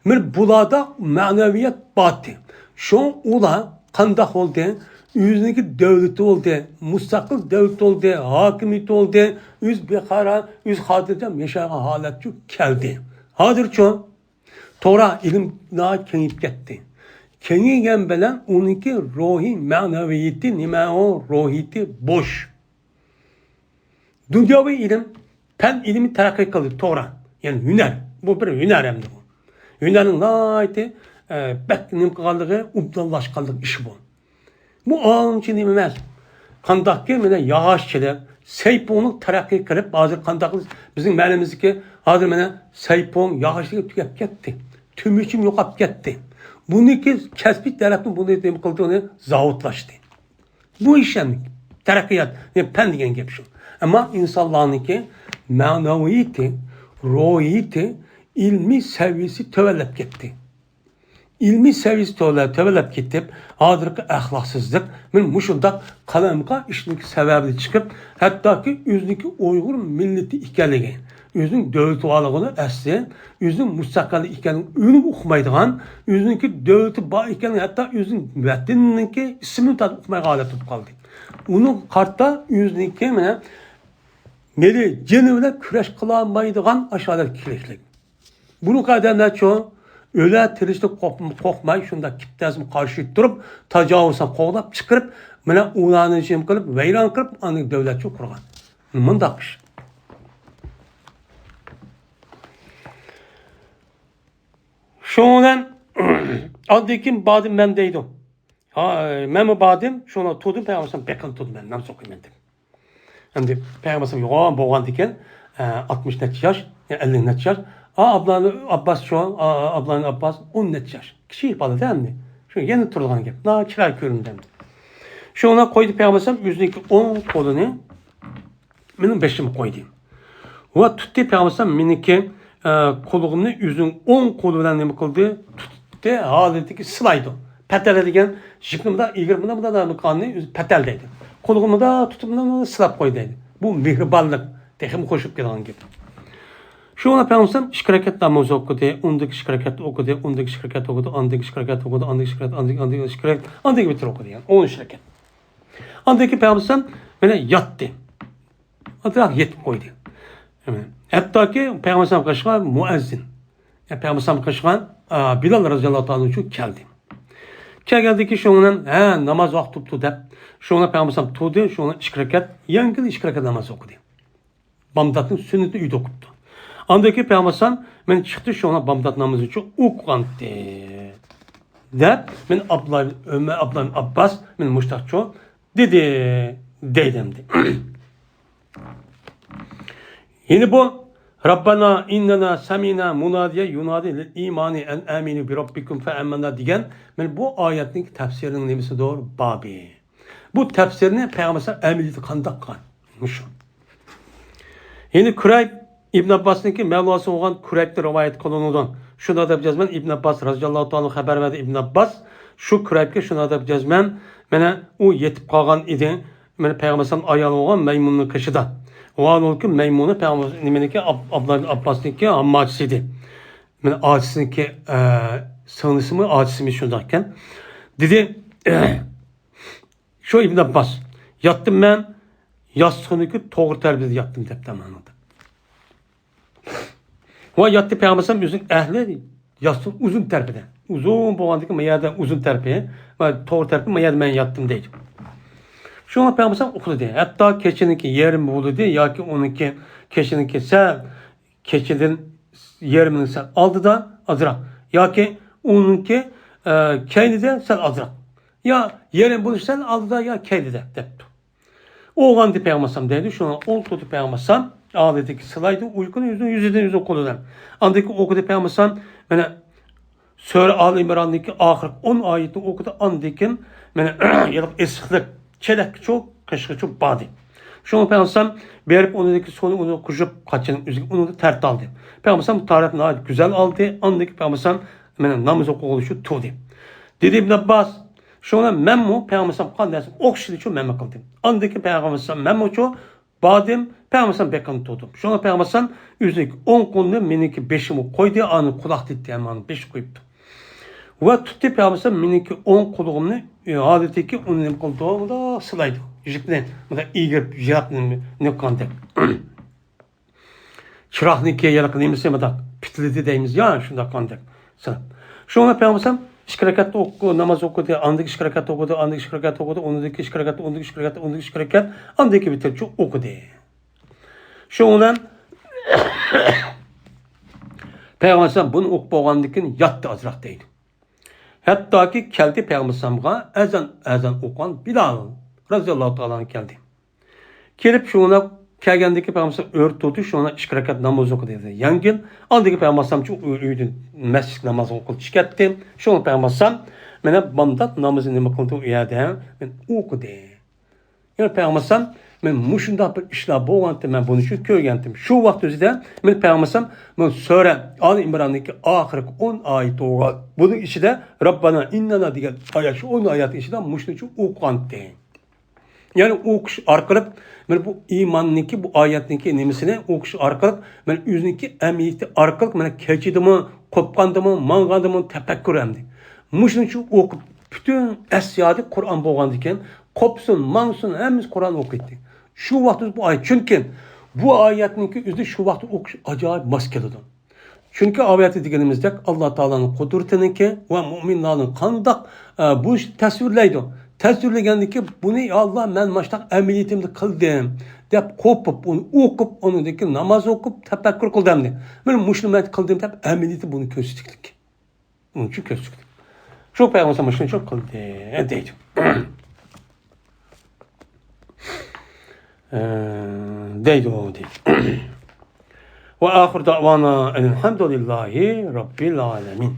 Bir bulada maneviyat battı. Şu ula kandak oldu, yüzündeki devleti oldu, müstakil devlet oldu, hakimiyet oldu, yüz bekara, yüz hadirden yaşayan halet çok geldi. Hadir çoğun, Tora ilim daha kenip gitti. Keniyken bilen onunki ruhi maneviyeti, nime o ruhiyeti boş. Dünyavi ilim, pen ilmi terakki kılır, Tora. Yani hüner. Bu bir hüner hem de bu. Hünerin gayeti beklinim kaldığı, ubdallaşkaldığı işi bu. Bu ağın için dememez. Kandak gelmeden yağışçılar, seyponluk terakki kırıp, hazır kandak bizim meğlemizdeki hazır mene seypon yağışçılık tükep gitti. Tümüçüm yokap gitti. Bununki kesbit tarafın bunu ettiğim kıldığını zavutlaştı. Bu işlemlik. Terakkiyat. Yani pen diyen gibi şu. Ama insanlarınki manaviyeti, ruhiyeti, ilmi seviyesi tövellep gitti. İlmi seviyesi tövellep gitti. Hazırki ahlaksızlık, men muşundak kalamqa işlik sebebi çıkıp, hatta ki yüzündeki Uygur milleti ikelliği, yüzünün devleti varlığını esli, yüzünün müstakilli ikelliğini ünlü okumaydıgan, yüzündeki devleti bağ ikelliğini, hatta yüzünün müvettininki ismini tadı okumaya galet tutup kaldı. Onun kartta yüzündeki cenevle küreş kılamaydıgan aşağıdaki kişilik. Bunu kademler çoğu öyle tirişlik kokmayı şunda kitlesini karşı durup tacavuzdan kovlap çıkırıp mene ulanı için kılıp veyran kılıp anı devlet çok kurgan. Mındakmış. Şundan addekim badim ben deydim. Men bu badim şuna tudum peygamberim bekan tudum ben nam sokayım dedim. Şimdi peygamberim yoğun boğan diken 60 net yaş, 50 net yaş. Ablanı Abbas şu an, ablanı Abbas 10 net yaş. Kişi balı değil mi? Şu yeni turulgan gibi. Daha kiray köründen. Şu ona koydu peygamberim yüzündeki 10 kolunu benim beşimi koydu. Ve tuttu peygamberim benimki koluğumunu yüzün 10 kolundan ne kıldı? Tuttu halindeki sılaydı. Petel edigen şıkkımda, ilgirminde da kanını peteldeydi. Koluğumu da tutumda sılap koyduydu. Bu mihribanlık. Tehim koşup gelen gibi. Şu ona peygamberim şirket namazı okudu, ondaki şirket okudu, ondaki şirket okudu, ondaki şirket okudu, ondaki şirket, ondaki bitir okudu yani. 10 şirket. Ondaki peygamberim böyle yattı. Hatta yetip koydu. Hatta ki peygamberim kaşıgan müezzin. Yani peygamberim kaşıgan Bilal radıyallahu anh için geldi. Geldi ki şunun namaz vakti tuttu dep. Şuna peygamberim tuttu, şuna şirket, yangın şirket namazı okudu. Bamdatın sünneti uydu okuttu. Andaki Peygamber men çıktı şu ona bamdat namazı için uqandı. Dep men Abdullah Ömer Abdullah Abbas men muştaqço dedi deydimdi. Yine bu Rabbana innena samina munadiye yunadi lil imani en aminu bi rabbikum fe amanna diyen men bu ayetin tefsirinin nemisi doğru babi. Bu tefsirini Peygamber emiliyeti kandak kanmış. Yine Kurayb İbn Abbas'ınki mevlası olan Kurayb'de rivayet kılınıdan. Şunu da yapacağız ben İbn Abbas radıyallahu ta'ala haber verdi İbn Abbas. Şu Kurayb'ke şunu da yapacağız ben. Mene o yetip kalgan idi. Mene Peygamber'in ayalı olan Meymun'un kışıda. O an oldu ki Meymun'u Peygamber'in Abbas'ınki ammacısıydı. Mene acısınki sığınısı mı acısı mı şuradayken. Dedi şu İbn Abbas yattım ben yastığındaki doğru terbiyede yattım teptem anladı. O yattı Peygamber'in yüzün ehli yastığı uzun terbiyede. Uzun boğandaki mayada uzun terbiye. Doğru terbiye mayada ben yattım deydi. Şu an Peygamber okudu diye. Hatta keçininki yerim buldu diye ya ki onunki keçininki sen keçinin yerimini sen aldı da azra. Ya ki onunki kendi de sen azra. Ya yerim bunu sen aldı da ya kendi de depti. Oğlan di Peygamber dedi. Şu an ol tutu Peygamber ağladaki sılaydı uykunun yüzünden koludan. Andaki okudu Peygamber bana Sure Al-İmran'daki ahir 10 ayeti okudu andikin bana yalıp esıklık çelek çok kışkı çok badi. Şu an Peygamber berip onundaki sonu onu kuşup kaçının üzerine onu da tert aldı. Peygamber bu tarihini güzel aldı. Andaki Peygamber bana namaz okuyuşu tuğdu. Dedi İbn Abbas şu an memmu Peygamber kandesim okşili çok memmu kıldım. Andaki Peygamber memmu çok badim Peygamber bekanı tuğdum. Şu an Peygamber üzerindeki 10 konuda meniki 5'imi koydu anı kulak ditti hemen 5 koyuptu. Ve tuttu Peygamber meniki 10 kuluğumunu adeteki onun koltuğu da sılaydı. Yüzükten bu da iyi girip jiratını ne kandık. Çıraqniki yalık neymişse mi da pitlidi deyimiz ya şunda kandık. Şu an Peygamber işkirakat oku, namaz okudu, andaki işkirakat okudu, andaki işkirakat okudu, ondaki işkirakat, ondaki işkirakat, ondaki işkirakat, andaki bitir çok okudu. Şu an Peygamber bunu okup boğandıkın yattı azraq deydi. Hatta ki keldi Peygamber'e ezan okuyan Bilal radıyallahu ta'ala geldi. Kelip şuna kelgendeki Peygamber örtüdü şuna işkirakat namaz okudu dedi. Yangil aldaki Peygamber çok üydün mescid namazı okudu çıkarttı. Şuna Peygamber mene bandat namazı nima kıldı uyada men okudu. Yani Peygamber men muşunda bir işler boğantı men bunu şu köyentim. Şu vakt özüde men Peygamber men Sure Al-İmran'daki ahir 10 ayet olan bunun içinde Rabbana innena diye ayet şu 10 ayet içinde muşnucu okantı. Yani okuş arkalıp men bu imanniki bu ayetniki nemisine okuş arkalıp men yüzniki emniyeti arkalıp men keçidimi kopkandımı mangandımı tefekkür emdi. Muşnucu okup bütün esyadi Kur'an boğandıken kopsun mansun hemiz Kur'an okuydu. Şu vakti bu ayet çünkü bu ayetninki yüzde şu vakti okuş acayip maskelidir. Çünkü ayeti digenimizde Allah Teala'nın kudretindeki ve müminlerin kandak bu iş tasvirleydi. Tasvirlegendeki bunu Allah ben maçtak emeliyetimde kıldım. Dep kopup onu okup onundaki namaz okup tefekkür kıldım. Ben Müslüman kıldım dep emeliyeti bunu köstüklik. Onun için köstüklik. Şu Peygamber şunu çok kıldı deydi. deydi o deydi. Ve ahir davana elhamdülillahi rabbil alemin.